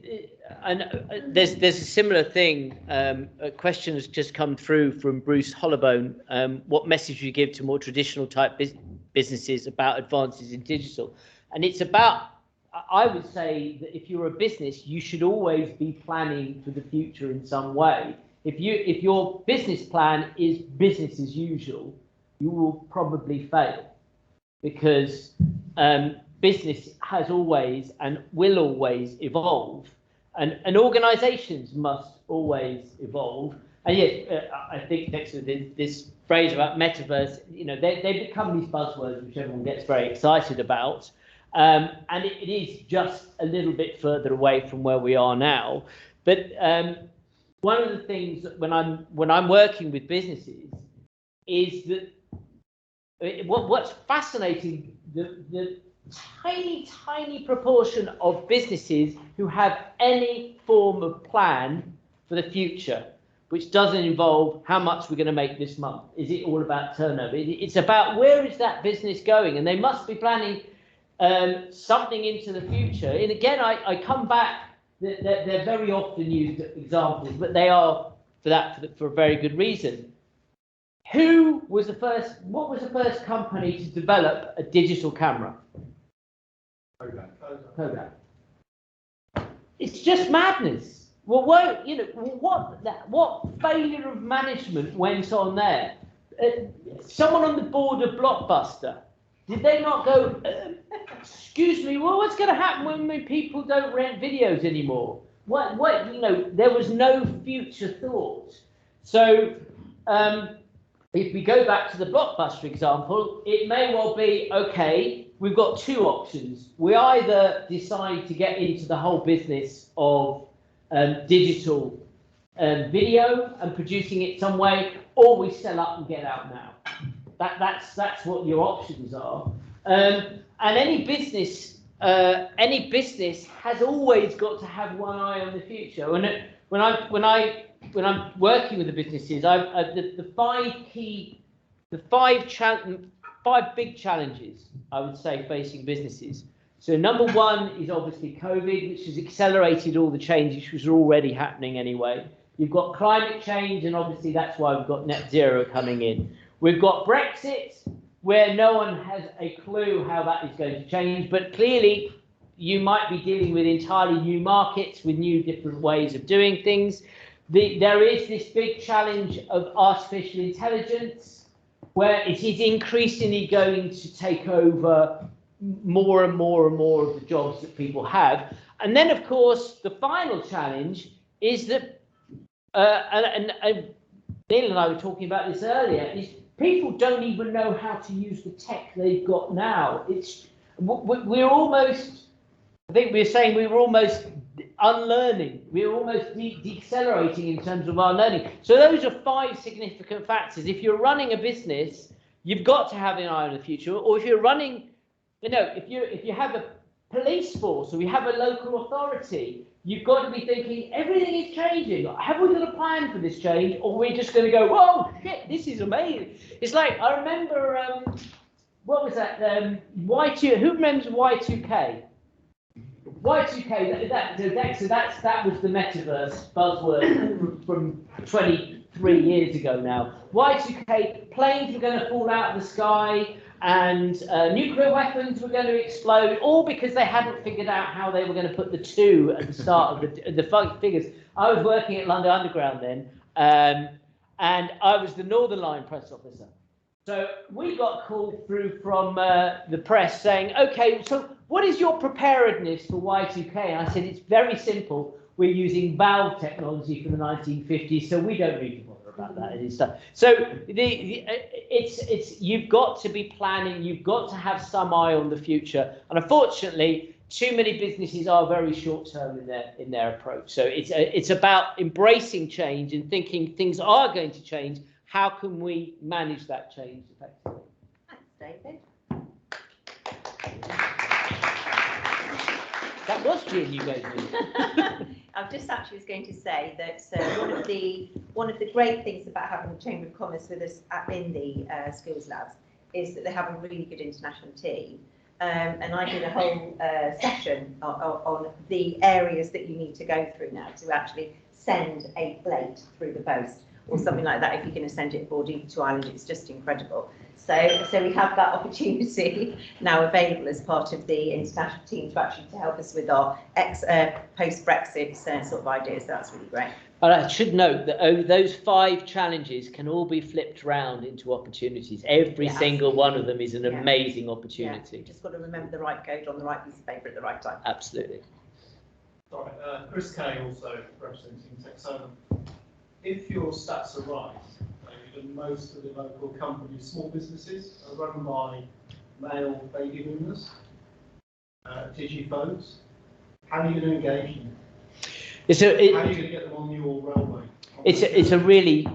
there's a similar thing. A question has just come through from Bruce Hollowbone. What message you give to more traditional type businesses about advances in digital? And it's about, I would say that if you're a business, you should always be planning for the future in some way. If your business plan is business as usual, you will probably fail, because business has always and will always evolve, and organisations must always evolve. And yes, I think next to this phrase about metaverse, you know, they become these buzzwords which everyone gets very excited about, and it is just a little bit further away from where we are now. But one of the things that when I'm working with businesses is that what's fascinating, the tiny proportion of businesses who have any form of plan for the future, which doesn't involve how much we're going to make this month. Is it all about turnover? It's about where is that business going, and they must be planning something into the future. And again, I come back, they're very often used examples, but they are for a very good reason. What was the first company to develop a digital camera? Kodak. Kodak. it's just madness. Well, what failure of management went on there? Someone on the board of Blockbuster, did they not go, excuse me, well, what's going to happen when people don't rent videos anymore? There was no future thought. So if we go back to the Blockbuster example, it may well be, okay, we've got two options. We either decide to get into the whole business of digital video and producing it some way, or we sell up and get out now. That's what your options are. And any business has always got to have one eye on the future. When I'm working with the businesses, the five big challenges I would say facing businesses. So number one is obviously COVID, which has accelerated all the changes which were already happening anyway. You've got climate change, and obviously that's why we've got net zero coming in. We've got Brexit, where no one has a clue how that is going to change, but clearly you might be dealing with entirely new markets with new different ways of doing things. There is this big challenge of artificial intelligence, where it is increasingly going to take over more and more and more of the jobs that people have. And then, of course, the final challenge is that, and Neil and I were talking about this earlier, is people don't even know how to use the tech they've got now. We're almost, I think we're saying we were almost unlearning. We're almost decelerating in terms of our learning. So those are five significant factors. If you're running a business, you've got to have an eye on the future. Or if you're running, if you have a police force or you have a local authority, you've got to be thinking everything is changing. Have we got a plan for this change, or we're just going to go, whoa, shit, this is amazing. It's like, I remember, what was that? Y2. Who remembers Y2K? Y2K. That was the metaverse buzzword from 23 years ago now. Y2K. Planes were going to fall out of the sky, and nuclear weapons were going to explode, all because they hadn't figured out how they were going to put the two at the start of the figures. I was working at London Underground then, and I was the Northern Line press officer. So we got called through from the press saying, okay, so what is your preparedness for Y2K? And I said, it's very simple. We're using valve technology from the 1950s, so we don't need to bother about that and stuff. So it's you've got to be planning. You've got to have some eye on the future. And unfortunately, too many businesses are very short-term in their approach. So it's about embracing change and thinking things are going to change. How can we manage that change effectively? Thanks, David. That was Jean you gave me. I just actually was going to say that one of the great things about having the Chamber of Commerce with us in the Skillslabs is that they have a really good international team. And I did a whole session on the areas that you need to go through now to actually send a plate through the post or something like that. If you're going to send it aboard to Ireland, it's just incredible. So we have that opportunity now available as part of the international team to help us with our post-Brexit sort of ideas. So that's really great. And I should note that those five challenges can all be flipped round into opportunities. Every single one of them is an amazing opportunity. You've just got to remember the right code on the right piece of paper at the right time. Absolutely. Sorry, Chris Kay, also representing Texona. If your stats are right, most of the local companies, small businesses, are run by male baby boomers, digiphones. How are you going to engage them? How are you going to get them on your railway? It's a really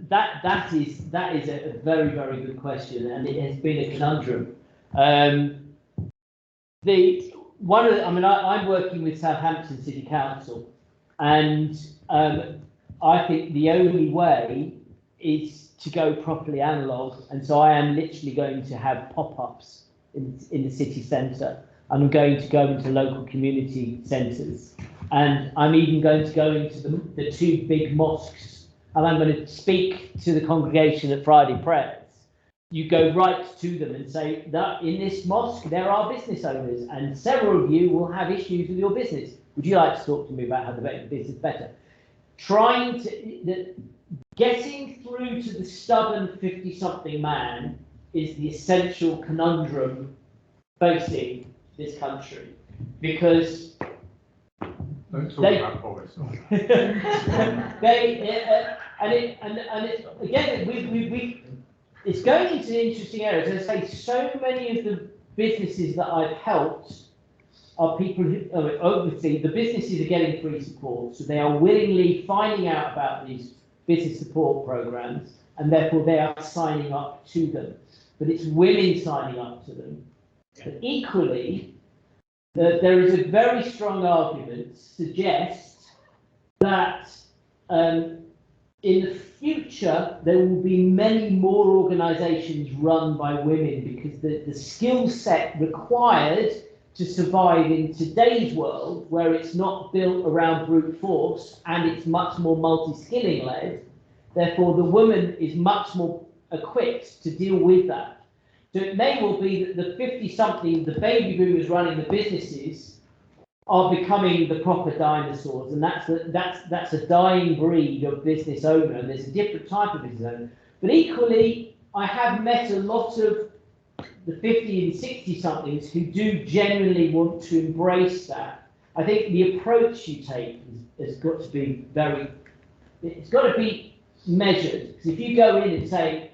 that is a very, very good question, and it has been a conundrum. I'm working with Southampton City Council, and I think the only way is to go properly analog, and so I am literally going to have pop-ups in the city centre. I'm going to go into local community centres, and I'm even going to go into the two big mosques, and I'm going to speak to the congregation at Friday prayers. You go right to them and say that in this mosque there are business owners, and several of you will have issues with your business. Would you like to talk to me about how to make the business better? Getting through to the stubborn 50-something man is the essential conundrum facing this country, because don't talk about poverty. It's going into interesting areas. As I say, so many of the businesses that I've helped are people who, obviously, the businesses are getting free support, so they are willingly finding out about these business support programs, and therefore they are signing up to them. But it's women signing up to them. But equally, there is a very strong argument to suggest that in the future there will be many more organisations run by women, because the skill set required to survive in today's world, where it's not built around brute force and it's much more multi-skilling led, therefore the woman is much more equipped to deal with that. So it may well be that the 50-something, the baby boomers running the businesses, are becoming the proper dinosaurs, and that's a dying breed of business owner, and there's a different type of business owner. But equally, I have met a lot of the 50 and 60-somethings who do genuinely want to embrace that. I think the approach you take has got to be it's got to be measured. Because if you go in and say,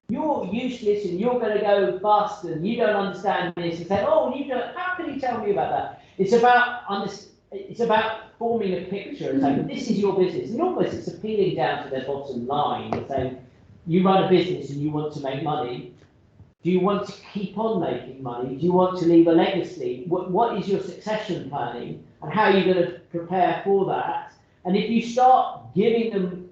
you're useless and you're going to go bust and you don't understand this, and say, oh, you don't, how can you tell me about that? It's about forming a picture and saying, this is your business. And almost it's appealing down to their bottom line and saying, you run a business and you want to make money. Do you want to keep on making money? Do you want to leave a legacy? What is your succession planning, and how are you going to prepare for that? And if you start giving them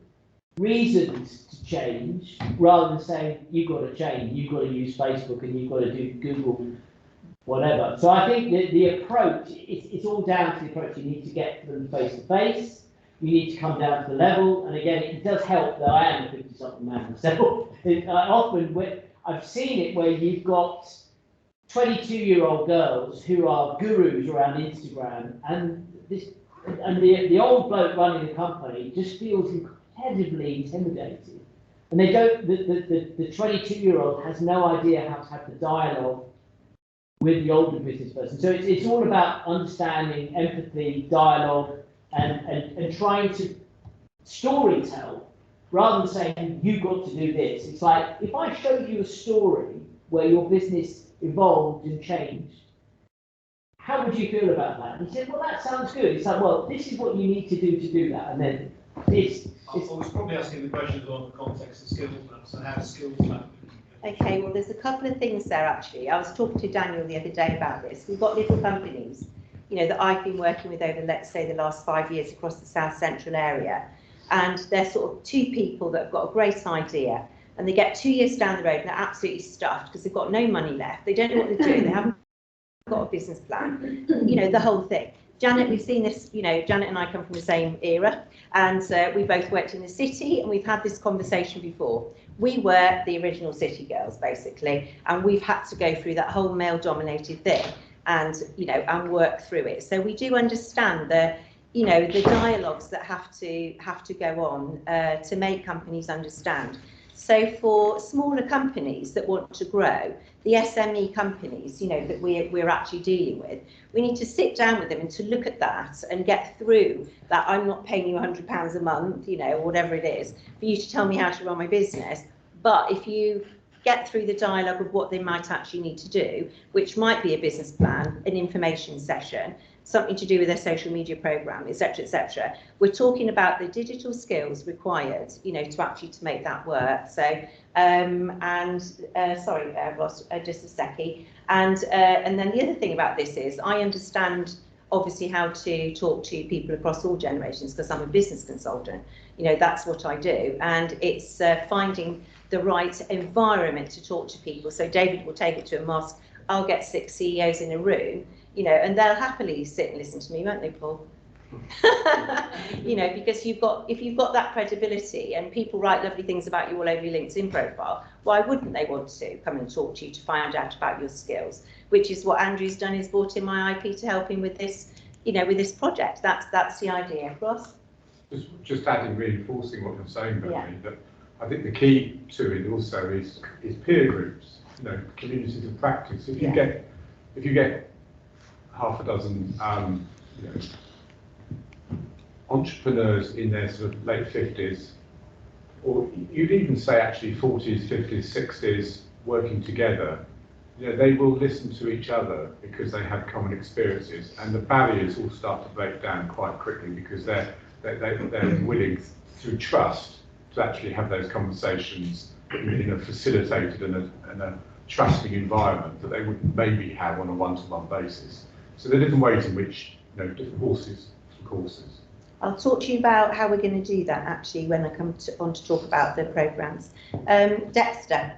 reasons to change, rather than saying, you've got to change, you've got to use Facebook and you've got to do Google, whatever. So I think the approach, it's all down to the approach. You need to get them face to face. You need to come down to the level. And again, it does help that I am a 50-something man myself. Often, I've seen it where you've got 22-year-old girls who are gurus around Instagram, and the old bloke running the company just feels incredibly intimidated. And they don't. The 22-year-old has no idea how to have the dialogue with the older business person. So it's all about understanding, empathy, dialogue, and trying to story tell, rather than saying, you've got to do this. It's like, if I showed you a story where your business evolved and changed, how would you feel about that? And he said, well, that sounds good. It's like, well, this is what you need to do that. And then I was probably asking the questions on the context of Skillslabs and how Skillslabs. Okay, well, there's a couple of things there, actually. I was talking to Daniel the other day about this. We've got little companies, that I've been working with over, let's say, the last 5 years across the South Central area. And they're sort of two people that have got a great idea, and they get 2 years down the road and they're absolutely stuffed because they've got no money left. They don't know what they're doing. They haven't got a business plan, the whole thing. Janet, we've seen this, Janet and I come from the same era, and we both worked in the city, and we've had this conversation before. We were the original city girls, basically, and we've had to go through that whole male-dominated thing and, and work through it. So we do understand the dialogues that have to go on to make companies understand. So for smaller companies that want to grow, the SME companies, that we're actually dealing with, we need to sit down with them and to look at that and get through that. I'm not paying you £100 a month, or whatever it is, for you to tell me how to run my business. But if you get through the dialogue of what they might actually need to do, which might be a business plan, an information session, something to do with their social media program, etc., etc. We're talking about the digital skills required, to actually to make that work. So, sorry, Ross, just a second. And then the other thing about this is I understand obviously how to talk to people across all generations, because I'm a business consultant. That's what I do, and it's finding the right environment to talk to people. So David will take it to a mosque. I'll get 6 CEOs in a room, and they'll happily sit and listen to me, won't they, Paul? Because if you've got that credibility and people write lovely things about you all over your LinkedIn profile, why wouldn't they want to come and talk to you to find out about your skills? Which is what Andrew's done, is brought in my IP to help him with this you know, with this project. That's the idea. Ross? Just adding, reinforcing what you're saying, Beverly, Yeah. that I think the key to it also is peer groups, you know, communities of practice. If you get half a dozen you know, entrepreneurs in their sort of late 50s, or you'd even say actually 40s, 50s, 60s, working together, you know, they will listen to each other because they have common experiences, and the barriers all start to break down quite quickly because they're willing through trust to actually have those conversations in a facilitated and a trusting environment that they would maybe have on a one-to-one basis. So there are different ways in which, you know, different horses for courses. I'll talk to you about how we're going to do that actually when I come on to talk about the programmes. Dexter.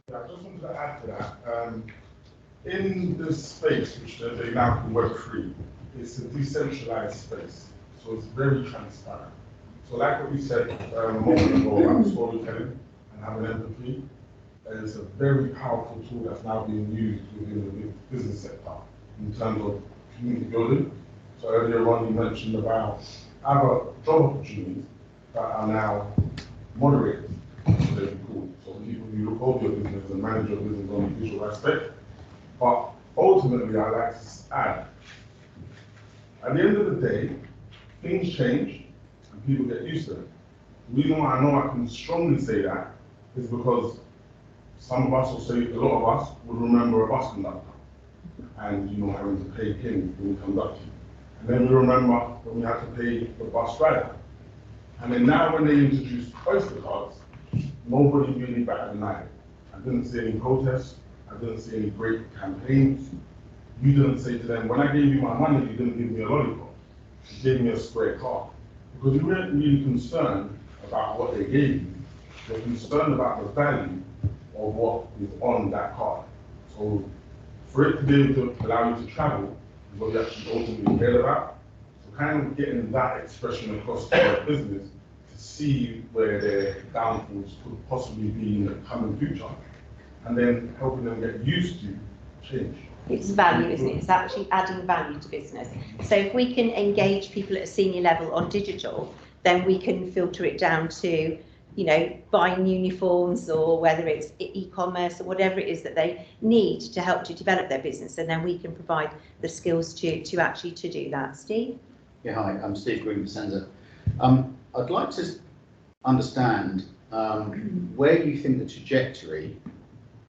Yeah, I just wanted to add to that. In this space, which they now call Web3, it's a decentralized space, so it's very transparent. So like what we said a moment ago about storytelling and having empathy, it's a very powerful tool that's now being used within the business sector in terms of community building. So earlier on you mentioned about other job opportunities that are now moderated, so they be called. So people you look over your business and manage your business on the visual aspect. But ultimately I like to add, at the end of the day, things change and people get used to it. The reason why I know I can strongly say that is because some of us, or say a lot of us, would remember a bus conductor and, you know, having to pay him when we conduct you. And then we remember when we had to pay the bus driver. And then now when they introduced Oyster cards, nobody really batted an eye. I didn't see any protests, I didn't see any great campaigns. You didn't say to them, when I gave you my money, you didn't give me a lollipop. You gave me a square card. Because you weren't really concerned about what they gave you. You're concerned about the value of what is on that card. So for it to be able to allow you to travel is what you actually ultimately care about. So kind of getting that expression across to their business to see where their downfalls could possibly be in the coming future. And then helping them get used to change. It's value, isn't it? It's actually adding value to business. So if we can engage people at a senior level on digital, then we can filter it down to, you know, buying uniforms, or whether it's e-commerce or whatever it is that they need to help to develop their business, and then we can provide the skills to actually to do that. Steve? Yeah, hi, I'm Steve Green-Pasenza. I'd like to understand where you think the trajectory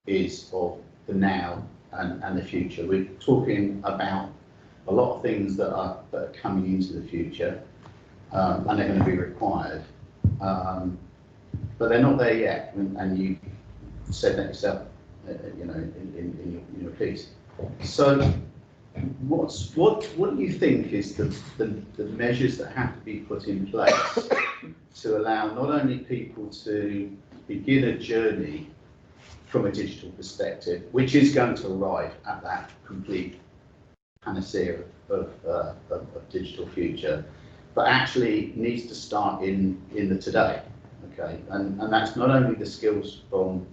is of the now and the future. We're talking about a lot of things that are coming into the future, and they're going to be required, but they're not there yet. And you said that yourself, you know, in your piece. So, what do you think is the measures that have to be put in place to allow not only people to begin a journey from a digital perspective, which is going to arrive at that complete panacea of digital future, but actually needs to start in the today, okay? And that's not only the skills from,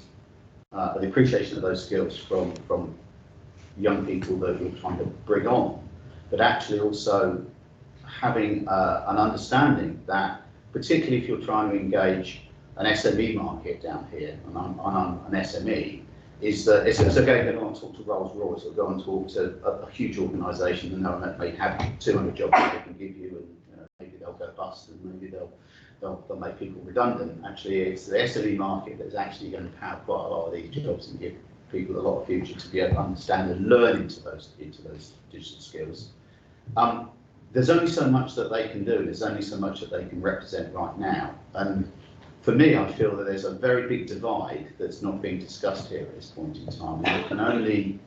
the appreciation of those skills from young people that you're trying to bring on, but actually also having an understanding that, particularly if you're trying to engage an SME market down here, and I'm an SME, is that it's okay to go and talk to Rolls-Royce or go and talk to a huge organisation and they may have 200 jobs that they can give you, and you know, maybe they'll go bust and maybe they'll make people redundant. Actually, it's the SME market that's actually going to power quite a lot of these jobs and give people a lot of future to be able to understand and learn into those digital skills. There's only so much that they can do. There's only so much that they can represent right now. And for me, I feel that there's a very big divide that's not being discussed here at this point in time. And we can only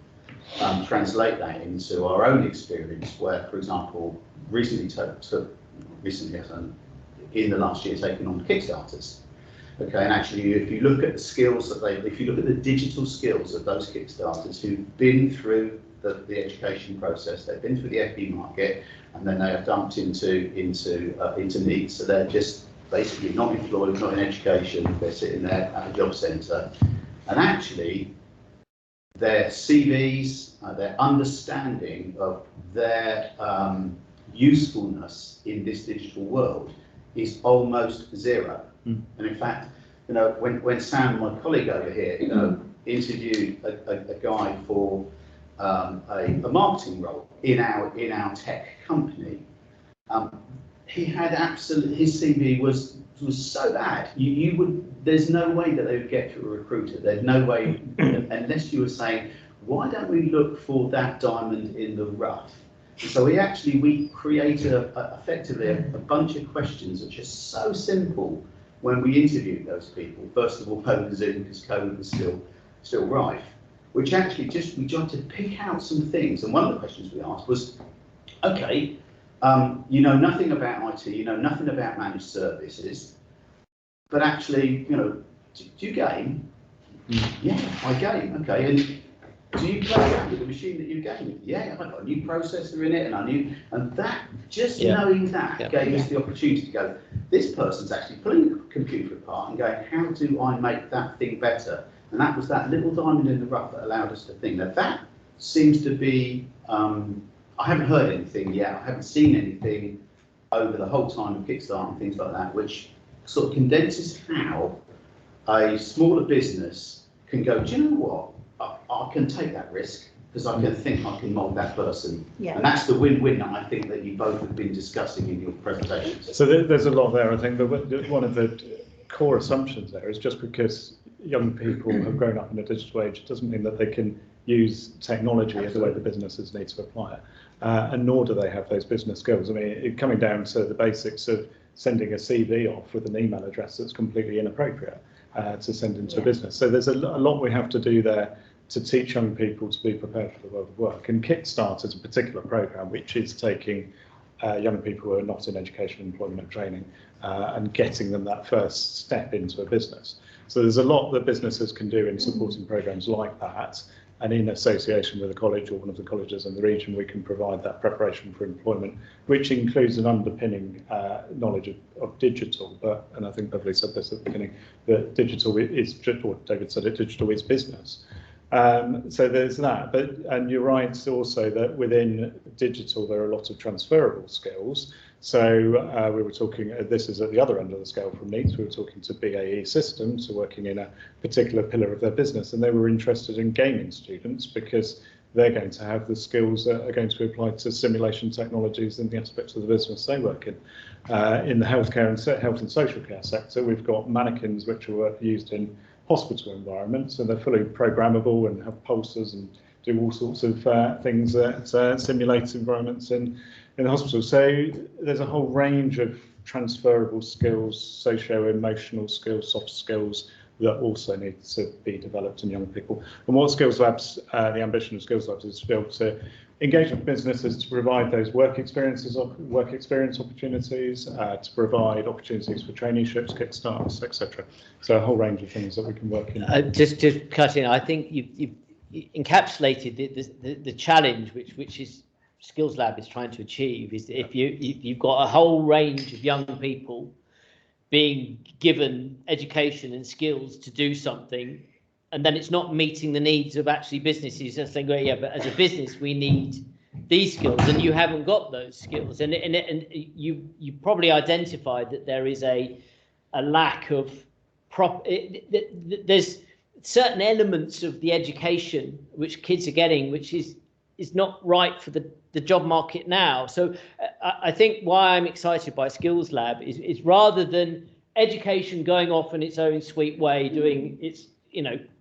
translate that into our own experience, where, for example, recently in the last year, taken on Kickstarters. Okay, and actually, if you look at the skills that if you look at the digital skills of those Kickstarters who've been through the education process, they've been through the FE market, and then they are dumped into needs. So they're just basically not employed, not in education, they're sitting there at a job centre, and actually their CVs, their understanding of their usefulness in this digital world is almost zero. And in fact, when Sam, my colleague over here, interviewed a guy for a marketing role in our tech company, he had his CV was so bad. There's no way that they would get to a recruiter. There's no way unless you were saying, why don't we look for that diamond in the rough? So we created effectively a bunch of questions which are so simple when we interviewed those people. First of all, over Zoom, because COVID was still rife, which actually we tried to pick out some things. And one of the questions we asked was, okay, you know nothing about IT, you know nothing about managed services, but actually, do you game? Yeah, I game. Okay, and do you play around with the machine that you game with? Yeah, I've got a new processor in it, and that knowing that gave us the opportunity to go, this person's actually pulling the computer apart and going, how do I make that thing better? And that was that little diamond in the rough that allowed us to think. Now that seems to be, I haven't heard anything yet, I haven't seen anything over the whole time of Kickstarter and things like that, which sort of condenses how a smaller business can go, do you know what? I can take that risk because I can think I can mould that person. Yeah. And that's the win-win that I think that you both have been discussing in your presentations. So there's a lot there. I think one of the core assumptions there is just because young people have grown up in a digital age, it doesn't mean that they can use technology as the way the businesses need to apply it. And nor do they have those business skills. I mean, coming down to the basics of sending a CV off with an email address that's completely inappropriate to send into a business. So there's a lot we have to do there to teach young people to be prepared for the world of work. And Kickstart is a particular program which is taking young people who are not in education, employment and training and getting them that first step into a business. So there's a lot that businesses can do in supporting programs like that. And in association with a college or one of the colleges in the region, we can provide that preparation for employment, which includes an underpinning knowledge of digital. And I think Beverly said this at the beginning, that digital is, or David said it, digital is business. So there's that, and you're right also that within digital there are a lot of transferable skills. So we were talking, this is at the other end of the scale from NEETs, we were talking to BAE Systems, who are working in a particular pillar of their business, and they were interested in gaming students because they're going to have the skills that are going to be applied to simulation technologies in the aspects of the business they work in. In the healthcare and health and social care sector, we've got mannequins which are used in hospital environments, and they're fully programmable and have pulses and do all sorts of things that simulate environments in the hospital. So there's a whole range of transferable skills, socio-emotional skills, soft skills that also need to be developed in young people. And what Skillslabs, the ambition of Skillslabs is to be able to engage with businesses to provide those work experience opportunities, to provide opportunities for traineeships, kickstarts, etc. So a whole range of things that we can work in. Just to cut in, I think you've encapsulated the challenge which is Skillslab is trying to achieve, is that if you've got a whole range of young people being given education and skills to do something, and then it's not meeting the needs of actually businesses and saying, well, yeah, but as a business we need these skills, and you haven't got those skills, and you probably identified that there is a lack of there's certain elements of the education which kids are getting which is not right for the job market now. So I think why I'm excited by Skillslab is rather than education going off in its own sweet way, doing its,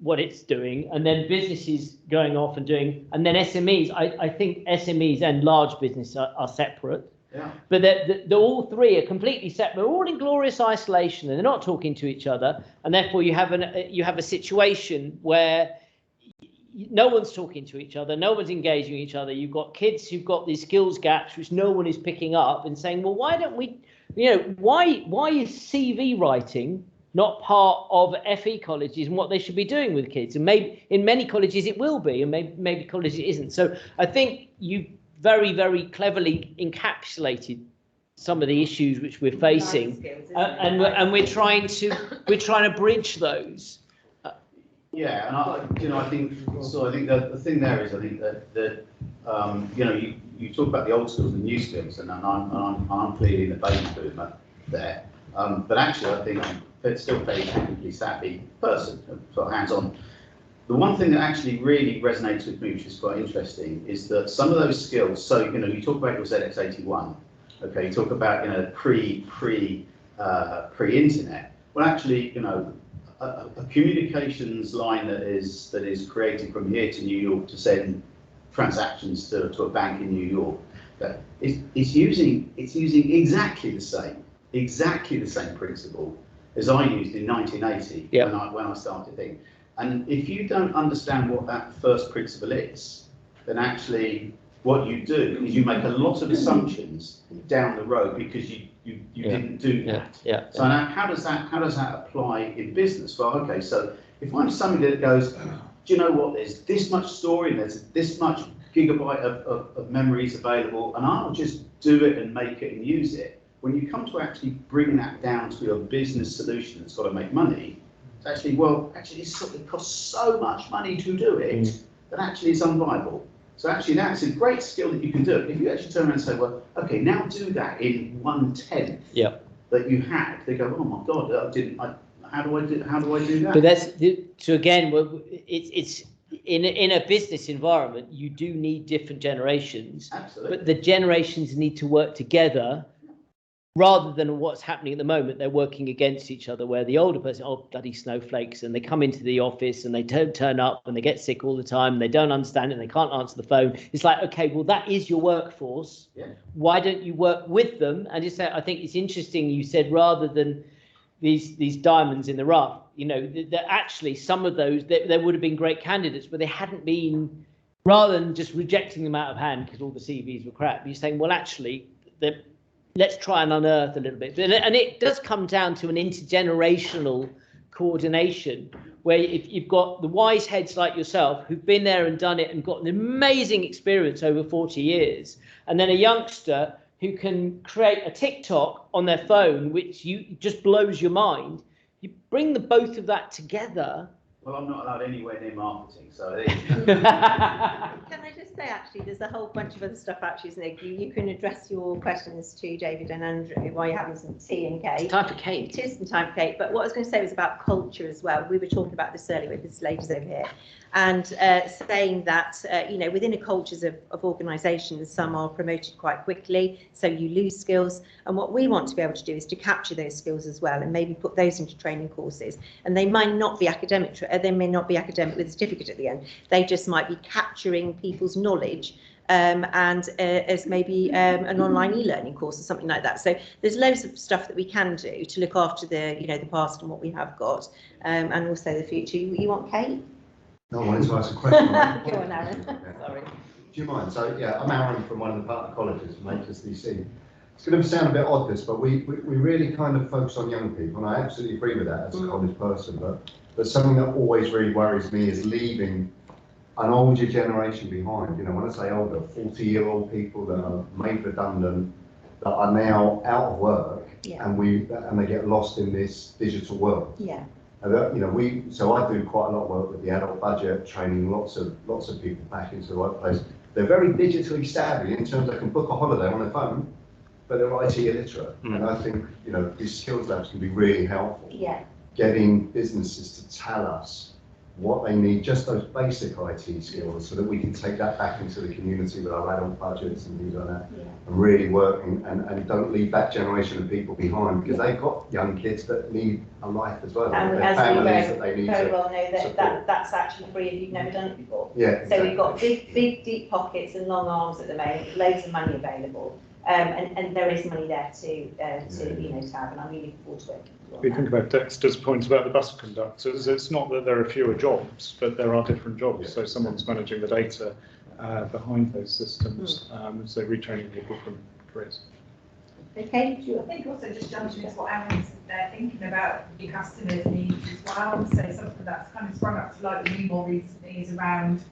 what it's doing, and then businesses going off and doing, and then SMEs, I think SMEs and large business are separate. Yeah. But the all three are completely separate. They're all in glorious isolation, and they're not talking to each other, and therefore you have a situation where no one's talking to each other, no one's engaging each other. You've got kids who've got these skills gaps which no one is picking up and saying, well, why don't we, why is CV writing not part of FE colleges and what they should be doing with kids? And maybe in many colleges it will be, and maybe colleges it isn't. So I think you very, very cleverly encapsulated some of the issues which we're facing, and we're trying to bridge those. Yeah, and I think the thing there is, I think that you talk about the old skills and new skills, and I'm clearly the baby boomer there. But actually, I think I'm still a very technically savvy person, sort of hands-on. The one thing that actually really resonates with me, which is quite interesting, is that some of those skills. So you talk about your ZX81. Okay, you talk about pre-internet. Well, actually, a communications line that is created from here to New York to send transactions to a bank in New York, that it's using exactly the same principle as I used in 1980 when I started thinking. And if you don't understand what that first principle is, then actually what you do is you make a lot of assumptions down the road because you didn't do that. So now how does that apply in business? Well, okay, so if I'm somebody that goes, do you know what, there's this much story and there's this much gigabyte of memories available, and I'll just do it and make it and use it. When you come to actually bring that down to a business solution that's got to make money, it's actually, it costs so much money to do it that actually it's unviable. So actually that's a great skill that you can do. If you actually turn around and say, well, okay, now do that in 1/10 that you had, they go, oh my God, how do I do that? But that's, so again, it's in a business environment, you do need different generations. Absolutely. But the generations need to work together. Rather than what's happening at the moment, they're working against each other, where the older person, oh, bloody snowflakes, and they come into the office and they don't turn up and they get sick all the time, and they don't understand it, and they can't answer the phone. It's like, okay, well, that is your workforce. Yeah. Why don't you work with them? And just, I think it's interesting you said, rather than these diamonds in the rough, that actually some of those, there would have been great candidates, but they hadn't been, rather than just rejecting them out of hand because all the CVs were crap, you're saying, well, actually, let's try and unearth a little bit. And it does come down to an intergenerational coordination, where if you've got the wise heads like yourself who've been there and done it and got an amazing experience over 40 years, and then a youngster who can create a TikTok on their phone, which just blows your mind, you bring the both of that together. Well, I'm not allowed anywhere near marketing, so Can I just say, actually, there's a whole bunch of other stuff, actually, isn't there? You can address your questions to David and Andrew while you're having some tea and cake. It's time for cake. It is some time for cake, but what I was going to say was about culture as well. We were talking about this earlier with this ladies over here, and saying that, within a cultures of organisations, some are promoted quite quickly, so you lose skills. And what we want to be able to do is to capture those skills as well, and maybe put those into training courses. And they might not be academic, they may not be academic with a certificate at the end. They just might be capturing people's knowledge and as maybe an online e-learning course or something like that. So there's loads of stuff that we can do to look after the past and what we have got, and also the future. You want Kate? No, I wanted to ask a question. Go on, Aaron. Sorry. Do you mind? So yeah, I'm Aaron from one of the partner colleges from HSBC. It's going to sound a bit odd, this, but we really kind of focus on young people, and I absolutely agree with that as a college person. But something that always really worries me is leaving an older generation behind. When I say older, 40-year-old people that are made redundant, that are now out of work, and they get lost in this digital world. Yeah. So I do quite a lot of work with the adult budget, training lots of people back into the workplace. They're very digitally savvy in terms they can book a holiday on their phone, but they're IT illiterate. And I think these skills labs can be really helpful. Yeah. Getting businesses to tell us what they need, just those basic IT skills, so that we can take that back into the community with our adult budgets and things like that, and really work and don't leave that generation of people behind, because they've got young kids that need a life as well. And their as families we that they need very to well know support. that's actually free if you've never done it before. Yeah. So Exactly. we've got big deep pockets and long arms at the moment, loads of money available, and there is money there to have, and I'm really looking forward to it. We think about Dexter's point about the bus conductors. It's not that there are fewer jobs, but there are different jobs. So someone's managing the data behind those systems. So retraining people from careers. Okay. I think also just jumping into what Aaron said there, thinking about your customers' needs as well. So something that's kind of sprung up to light with me more recently is around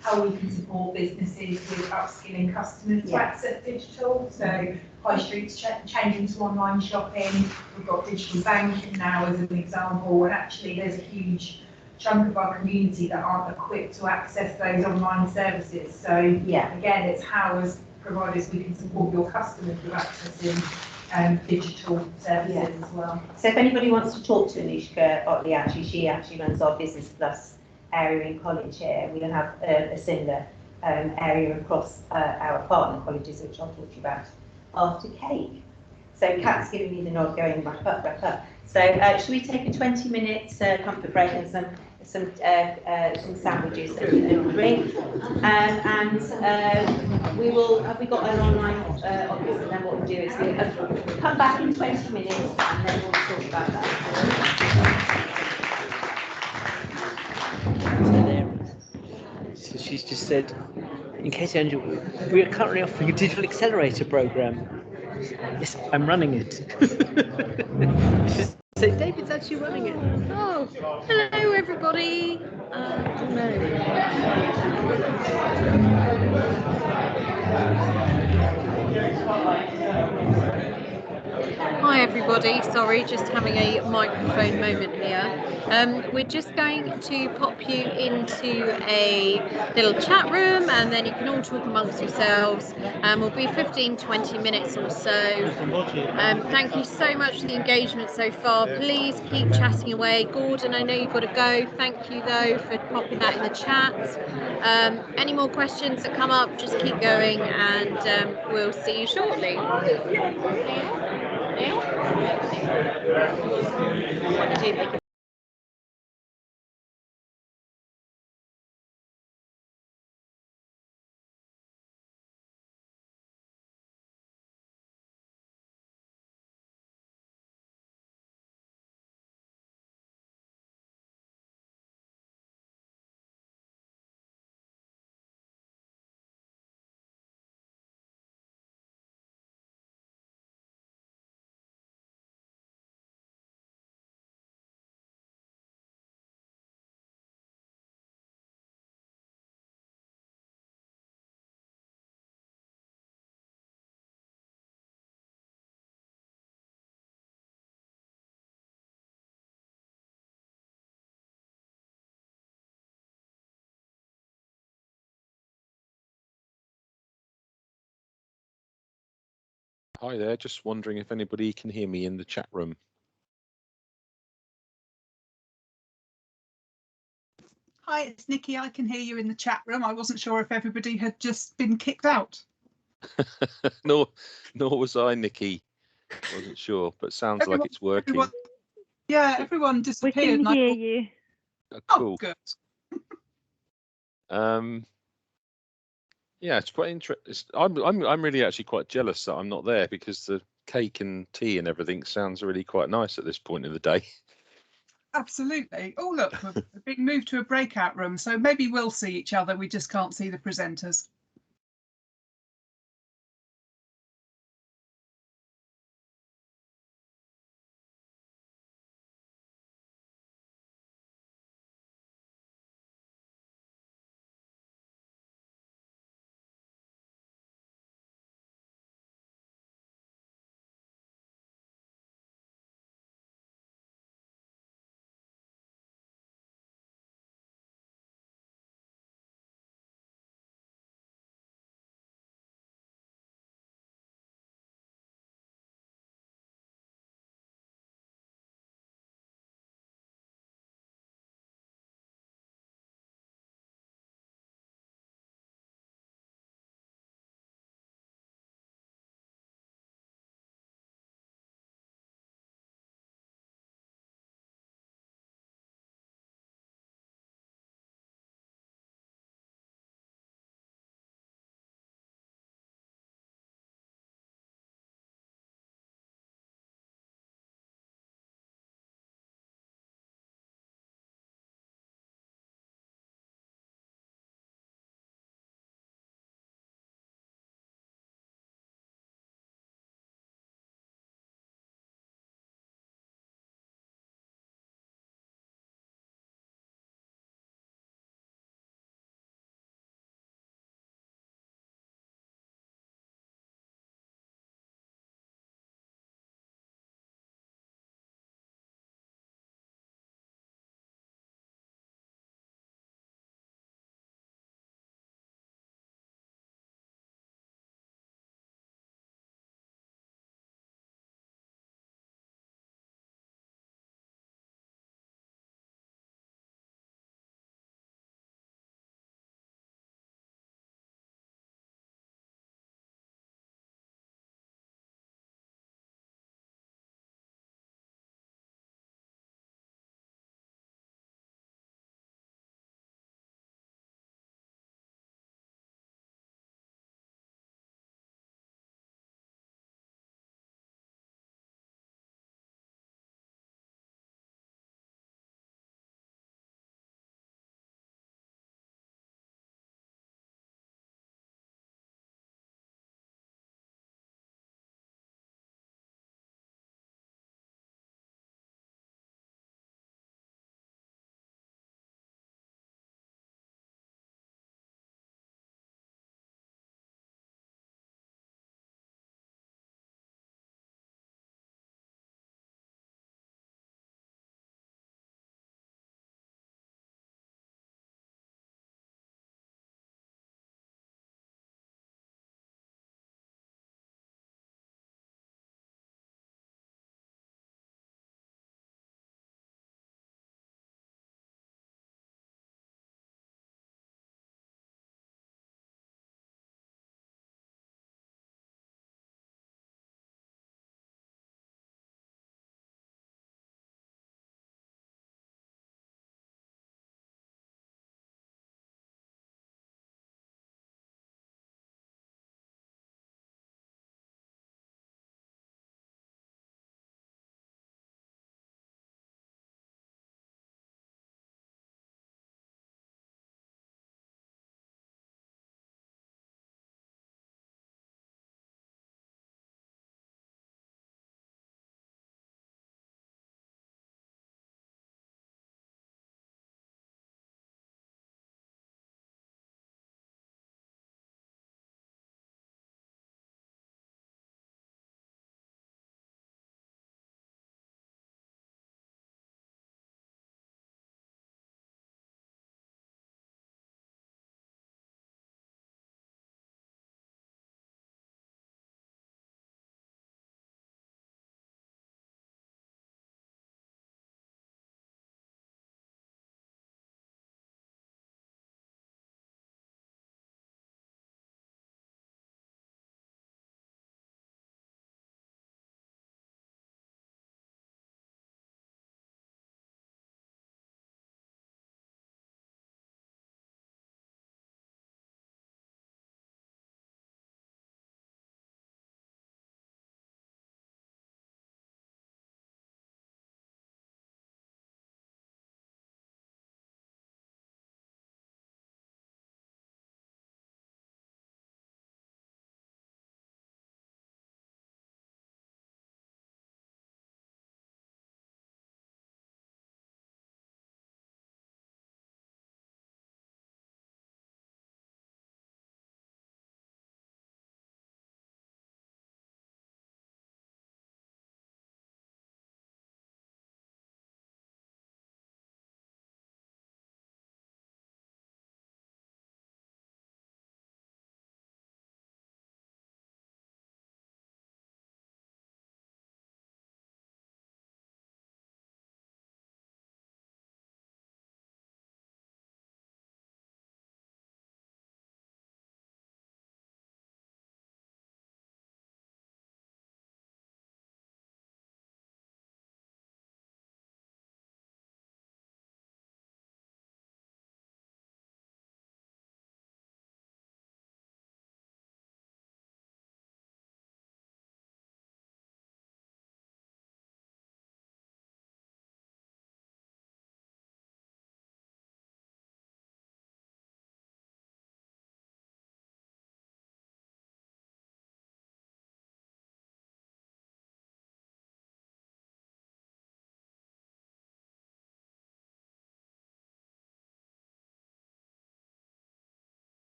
how we can support businesses with upskilling customers to access digital. So high streets changing to online shopping. We've got digital banking now as an example, and actually there's a huge chunk of our community that aren't equipped to access those online services. So again, it's how as providers, we can support your customers with accessing digital services as well. So if anybody wants to talk to Anushka Otley, she actually runs our Business Plus area in college here. We have a similar area across our partner colleges, which I'll talk to you about after Kate. So Kat's giving me the nod going wrap up, wrap up. So should we take a 20-minute comfort break and some sandwiches and a drink, and we will. Have we got an online office? And then what we'll do is we'll come back in 20 minutes, and then we'll talk about that. So she's just said, in case Andrew, we are currently offering a digital accelerator program. Yes, I'm running it. So David's actually running it. Oh, hello everybody. Hi everybody, sorry, just having a microphone moment here. We're just going to pop you into a little chat room and then you can all talk amongst yourselves. We'll be 15-20 minutes or so. Thank you so much for the engagement so far. Please keep chatting away. Gordon, I know you've got to go. Thank you though for popping that in the chat. Any more questions that come up, just keep going and we'll see you shortly. Hi there, just wondering if anybody can hear me in the chat room. Hi, it's Nikki. I can hear you in the chat room. I wasn't sure if everybody had just been kicked out. Nor was I, Nikki. Wasn't sure, but sounds like it's working. Everyone disappeared. We can hear you. Oh, cool. Good. Yeah, it's quite interesting. I'm really actually quite jealous that I'm not there because the cake and tea and everything sounds really quite nice at this point in the day. Absolutely. Oh, look, we're being moved to a breakout room, so maybe we'll see each other. We just can't see the presenters.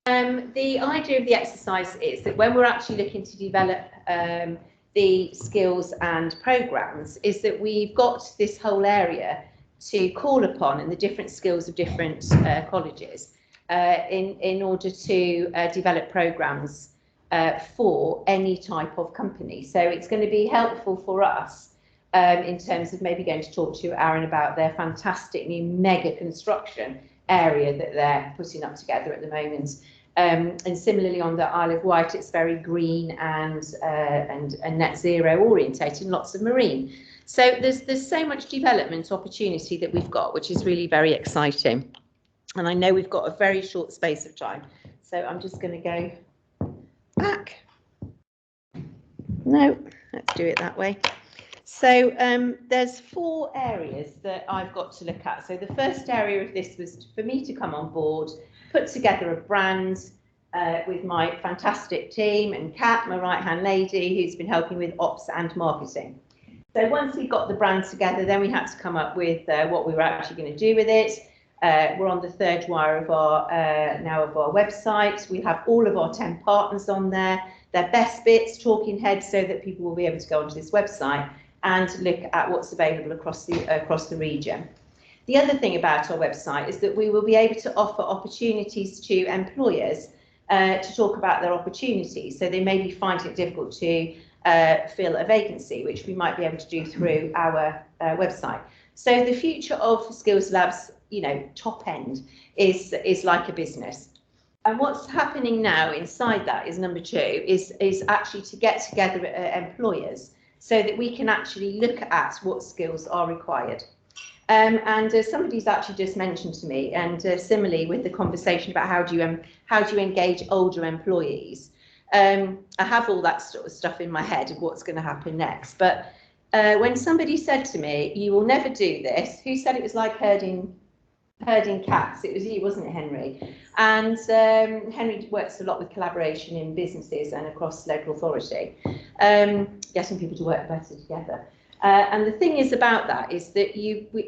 The idea of the exercise is that when we're actually looking to develop the skills and programmes, is that we've got this whole area to call upon and the different skills of different colleges in order to develop programmes for any type of company. So it's going to be helpful for us in terms of maybe going to talk to Aaron about their fantastic new mega construction area that they're putting up together at the moment. And similarly on the Isle of Wight, it's very green and net zero orientated, and lots of marine. So there's so much development opportunity that we've got, which is really very exciting. And I know we've got a very short space of time, so I'm just going to go back. No, let's do it that way. So there's 4 areas that I've got to look at. So the first area of this was for me to come on board, put together a brand with my fantastic team, and Kat, my right-hand lady, who's been helping with ops and marketing. So once we got the brand together, then we had to come up with what we were actually going to do with it. We're on the 3rd wire of our website. We have all of our 10 partners on there, their best bits, talking heads, so that people will be able to go onto this website and look at what's available across the region. The other thing about our website is that we will be able to offer opportunities to employers to talk about their opportunities. So they may be finding it difficult to fill a vacancy, which we might be able to do through our website. So the future of Skillslabs, you know, top end is like a business. And what's happening now inside that is number 2 is actually to get together employers so that we can actually look at what skills are required. And somebody's actually just mentioned to me, and similarly with the conversation about how do you engage older employees. I have all that sort of stuff in my head of what's going to happen next. But when somebody said to me, "You will never do this," who said it was like herding cats? It was you, wasn't it, Henry? And Henry works a lot with collaboration in businesses and across local authority, getting people to work better together. And the thing is about that is that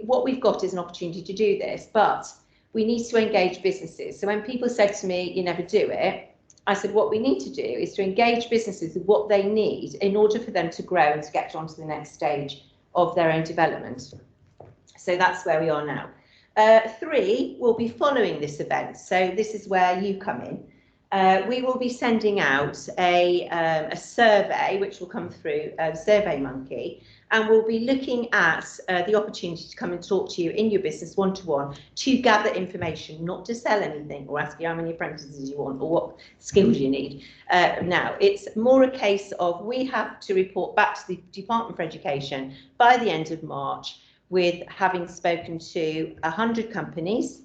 what we've got is an opportunity to do this, but we need to engage businesses. So when people said to me, "You never do it," I said, what we need to do is to engage businesses with what they need in order for them to grow and to get on to the next stage of their own development. So that's where we are now. 3 will be following this event. So this is where you come in. We will be sending out a survey, which will come through SurveyMonkey, and we'll be looking at the opportunity to come and talk to you in your business one-to-one to gather information, not to sell anything or ask you how many apprentices you want or what skills you need. Now, it's more a case of we have to report back to the Department for Education by the end of March with having spoken to 100 companies,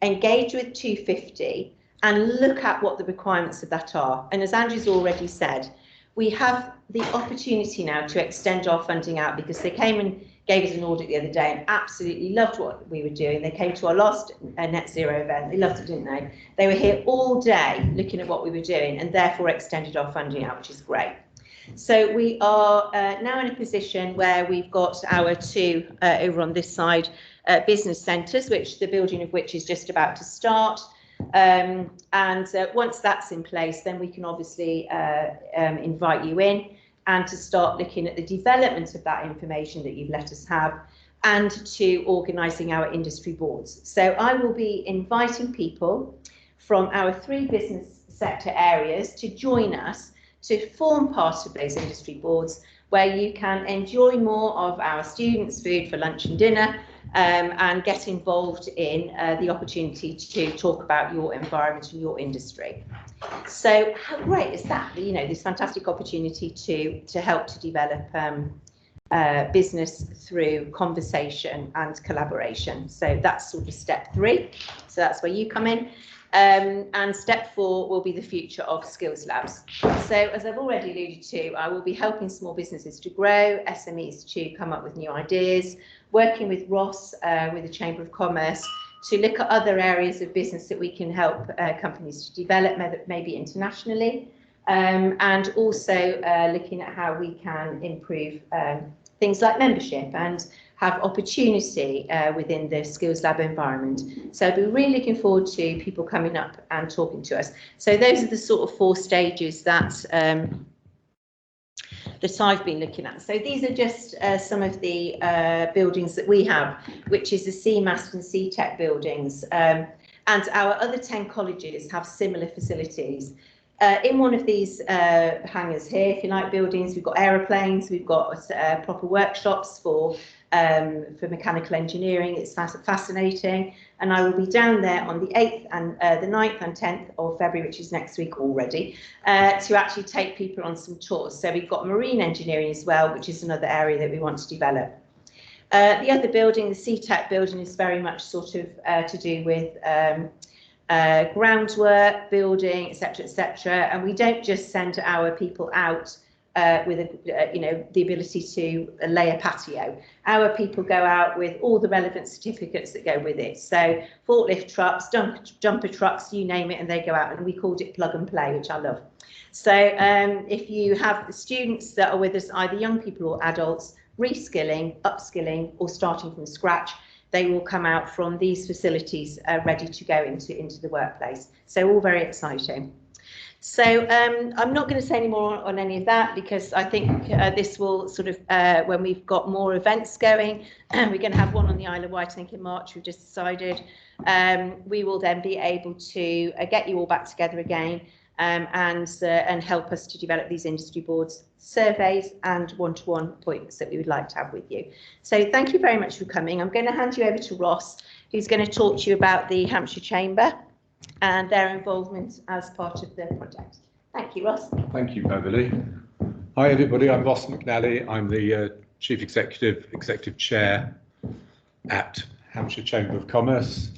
engage with 250, and look at what the requirements of that are. And as Andrew's already said, we have the opportunity now to extend our funding out, because they came and gave us an audit the other day and absolutely loved what we were doing. They came to our last net zero event. They loved it, didn't they? They were here all day looking at what we were doing and therefore extended our funding out, which is great. So we are now in a position where we've got our 2 over on this side business centres, which the building of which is just about to start. And once that's in place, then we can obviously invite you in and to start looking at the development of that information that you've let us have, and to organising our industry boards. So I will be inviting people from our 3 business sector areas to join us to form part of those industry boards, where you can enjoy more of our students' food for lunch and dinner, and get involved in the opportunity to talk about your environment and your industry. So how great is that? You know, this fantastic opportunity to help to develop business through conversation and collaboration. So that's sort of step 3. So that's where you come in. And step 4 will be the future of Skillslabs. So as I've already alluded to, I will be helping small businesses to grow, SMEs to come up with new ideas, working with Ross, with the Chamber of Commerce, to look at other areas of business that we can help companies to develop, maybe internationally, and also looking at how we can improve things like membership and have opportunity within the Skills Lab environment. So we're really looking forward to people coming up and talking to us. So those are the sort of 4 stages that that I've been looking at. So these are just some of the buildings that we have, which is the CMAST and CTEC buildings. And our other 10 colleges have similar facilities. In one of these hangars here, if you like, buildings, we've got aeroplanes, we've got proper workshops for mechanical engineering. It's fascinating. And I will be down there on the 8th and the 9th and 10th of February, which is next week already, to actually take people on some tours. So we've got marine engineering as well, which is another area that we want to develop. The other building, the CTEC building, is very much sort of to do with groundwork, building, etc., and we don't just send our people out with the ability to lay a patio. Our people go out with all the relevant certificates that go with it. So forklift trucks, jumper trucks, you name it, and they go out, and we called it plug and play, which I love. So if you have students that are with us, either young people or adults, reskilling, upskilling, or starting from scratch, they will come out from these facilities ready to go into the workplace. So all very exciting. So I'm not going to say any more on any of that, because I think this will sort of, when we've got more events going, we're going to have one on the Isle of Wight, I think in March, we've just decided, we will then be able to get you all back together again and help us to develop these industry boards, surveys and one-to-one appointments that we would like to have with you. So thank you very much for coming. I'm going to hand you over to Ross, who's going to talk to you about the Hampshire Chamber and their involvement as part of the project. Thank you, Ross. Thank you, Beverly. Hi, everybody. I'm Ross McNally. I'm the Chief Executive Chair at Hampshire Chamber of Commerce.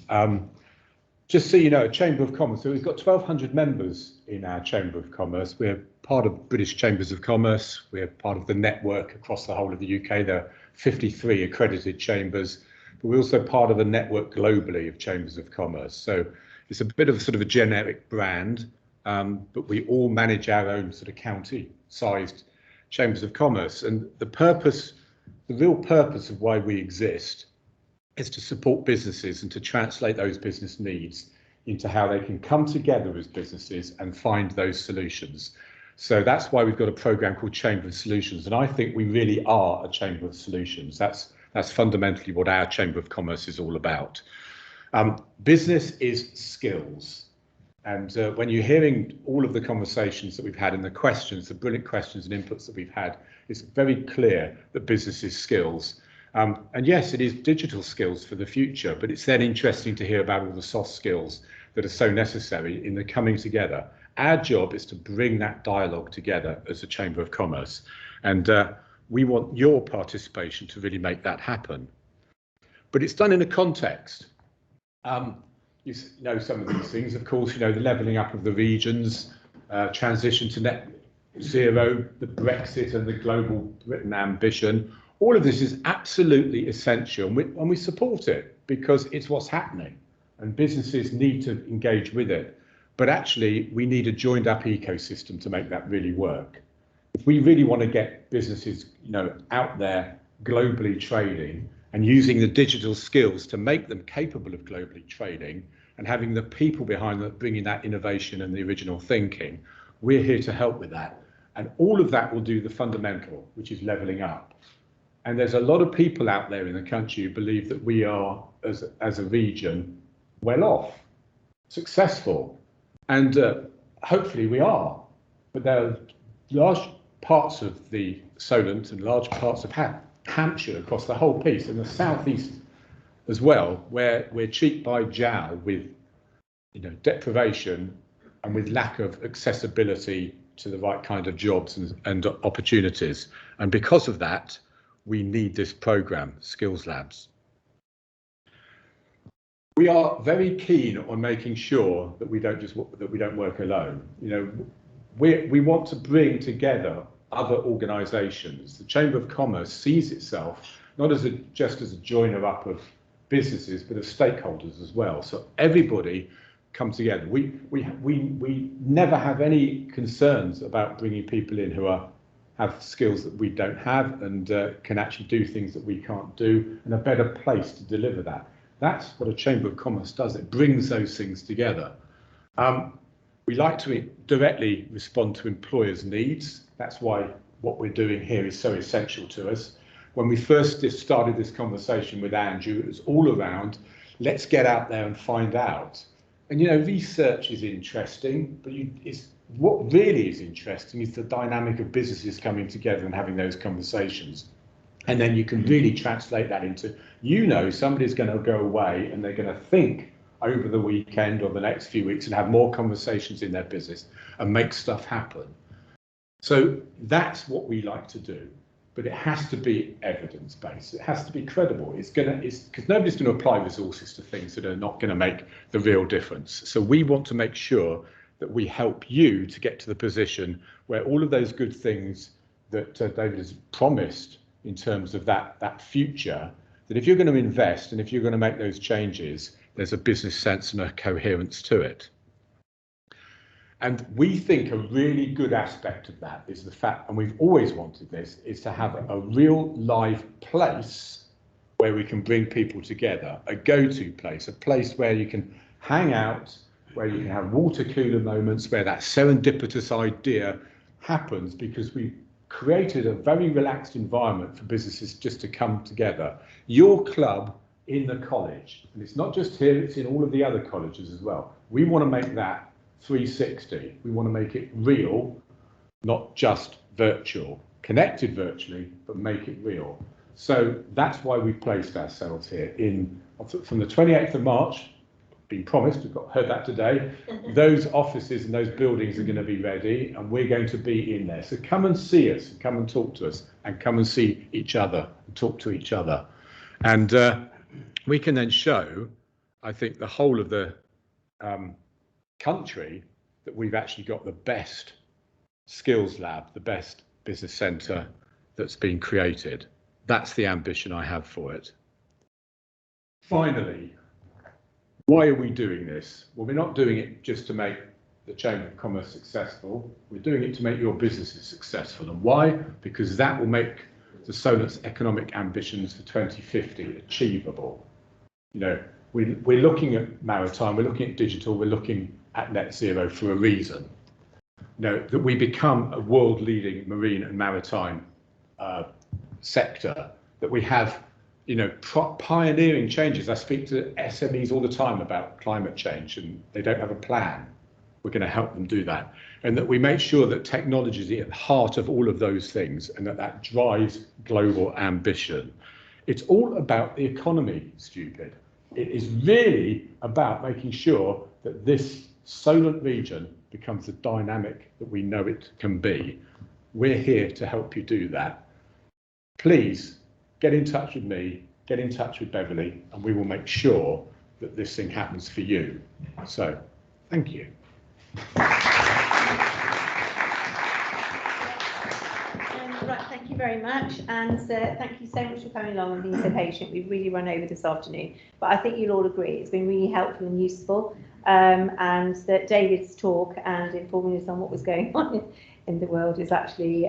Just so you know, Chamber of Commerce, so we've got 1,200 members in our Chamber of Commerce. We're part of British Chambers of Commerce. We're part of the network across the whole of the UK. There are 53 accredited chambers, but we're also part of a network globally of Chambers of Commerce. So it's a bit of sort of a generic brand, but we all manage our own sort of county-sized Chambers of Commerce. And the real purpose of why we exist is to support businesses and to translate those business needs into how they can come together as businesses and find those solutions. So that's why we've got a program called Chamber of Solutions. And I think we really are a Chamber of Solutions. That's fundamentally what our Chamber of Commerce is all about. Business is skills. And when you're hearing all of the conversations that we've had and the questions, the brilliant questions and inputs that we've had, it's very clear that business is skills. And yes, it is digital skills for the future, but it's then interesting to hear about all the soft skills that are so necessary in the coming together. Our job is to bring that dialogue together as a Chamber of Commerce. And we want your participation to really make that happen. But it's done in a context. You know some of these things, of course, you know, the levelling up of the regions, transition to net zero, the Brexit and the global Britain ambition. All of this is absolutely essential, and we support it because it's what's happening and businesses need to engage with it. But actually, we need a joined up ecosystem to make that really work. If we really want to get businesses, you know, out there globally trading and using the digital skills to make them capable of globally trading and having the people behind them bringing that innovation and the original thinking, we're here to help with that. And all of that will do the fundamental, which is levelling up. And there's a lot of people out there in the country who believe that we are, as a region, well off, successful, and hopefully we are. But there are large parts of the Solent and large parts of Hampshire across the whole piece, and the southeast as well, where we're cheek by jowl with, you know, deprivation and with lack of accessibility to the right kind of jobs and opportunities. And because of that, we need this program, Skillslabs. We are very keen on making sure that we don't work alone. You know, we want to bring together other organisations. The Chamber of Commerce sees itself not as just as a joiner up of businesses, but of stakeholders as well. So everybody come together. We never have any concerns about bringing people in who have skills that we don't have and can actually do things that we can't do, and a better place to deliver that. That's what a Chamber of Commerce does. It brings those things together. We like to directly respond to employers' needs. That's why what we're doing here is so essential to us. When we first started this conversation with Andrew, it was all around, let's get out there and find out. And, you know, research is interesting, but what really is interesting is the dynamic of businesses coming together and having those conversations. And then you can really translate that into, you know, somebody's going to go away and they're going to think over the weekend or the next few weeks and have more conversations in their business and make stuff happen. So that's what we like to do, but it has to be evidence-based. It has to be credible. Because nobody's going to apply resources to things that are not going to make the real difference. So we want to make sure that we help you to get to the position where all of those good things that David has promised in terms of that future, that if you're going to invest and if you're going to make those changes, there's a business sense and a coherence to it. And we think a really good aspect of that is the fact, and we've always wanted this, is to have a real live place where we can bring people together, a go-to place, a place where you can hang out, where you can have water cooler moments, where that serendipitous idea happens, because we created a very relaxed environment for businesses just to come together. Your club in the college, and it's not just here, it's in all of the other colleges as well. We want to make that 360. We want to make it real, not just virtual, connected virtually, but make it real. So that's why we placed ourselves here from the 28th of March, been promised, we've heard that today, those offices and those buildings are going to be ready and we're going to be in there. So come and see us, come and talk to us, and come and see each other, and talk to each other. And we can then show, I think, the whole of the country that we've actually got the best skills lab, the best business centre that's been created. That's the ambition I have for it. Finally, why are we doing this? Well, we're not doing it just to make the Chamber of Commerce successful. We're doing it to make your businesses successful. And why? Because that will make the Solent's economic ambitions for 2050 achievable. You know, we're looking at maritime, we're looking at digital, we're looking at net zero for a reason. You know, that we become a world-leading marine and maritime sector, that we have, you know, pioneering changes. I speak to SMEs all the time about climate change and they don't have a plan. We're going to help them do that. And that we make sure that technology is at the heart of all of those things and that drives global ambition. It's all about the economy, stupid. It is really about making sure that this Solent region becomes the dynamic that we know it can be. We're here to help you do that. Please get in touch with me, get in touch with Beverly, and we will make sure that this thing happens for you. So, thank you. Right, thank you very much, and thank you so much for coming along and being so patient. We've really run over this afternoon, but I think you'll all agree it's been really helpful and useful, and that David's talk and informing us on what was going on in the world is actually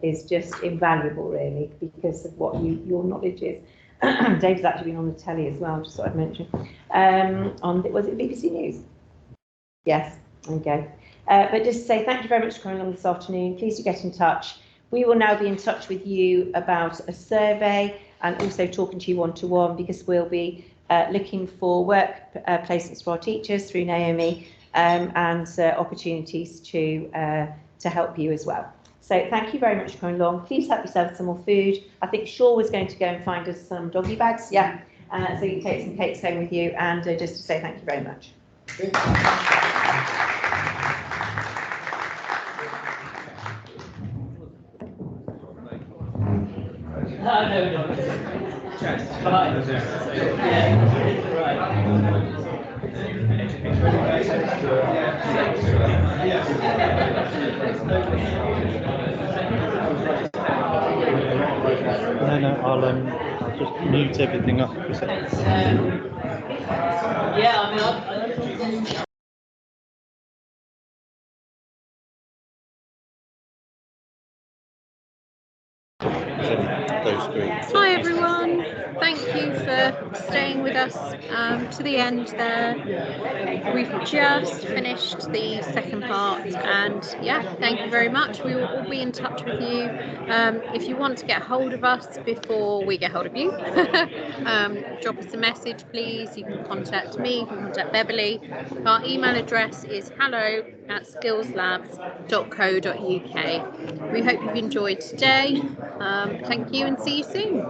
is just invaluable, really, because of what your knowledge is. David's actually been on the telly as well, just thought I'd mention. Was it BBC News? Yes, okay. But just to say thank you very much for coming along this afternoon. Please do get in touch. We will now be in touch with you about a survey and also talking to you one-to-one, because we'll be looking for work placements for our teachers through Naomi, and opportunities to help you as well. So thank you very much for coming along. Please help yourself some more food. I think Shaw was going to go and find us some doggy bags. Yeah, so you can take some cakes home with you, and just to say thank you very much. No. Fine. Yeah, right. No, I'll just mute everything up. Yeah, I mean, in those groups. Hi everyone, thank you for staying with us to the end there. We've just finished the second part, and yeah, thank you very much. We will all be in touch with you. If you want to get hold of us before we get hold of you, drop us a message please. You can contact me, you can contact Beverly. Our email address is hello@skillslabs.co.uk. We hope you've enjoyed today. Thank you and see you soon.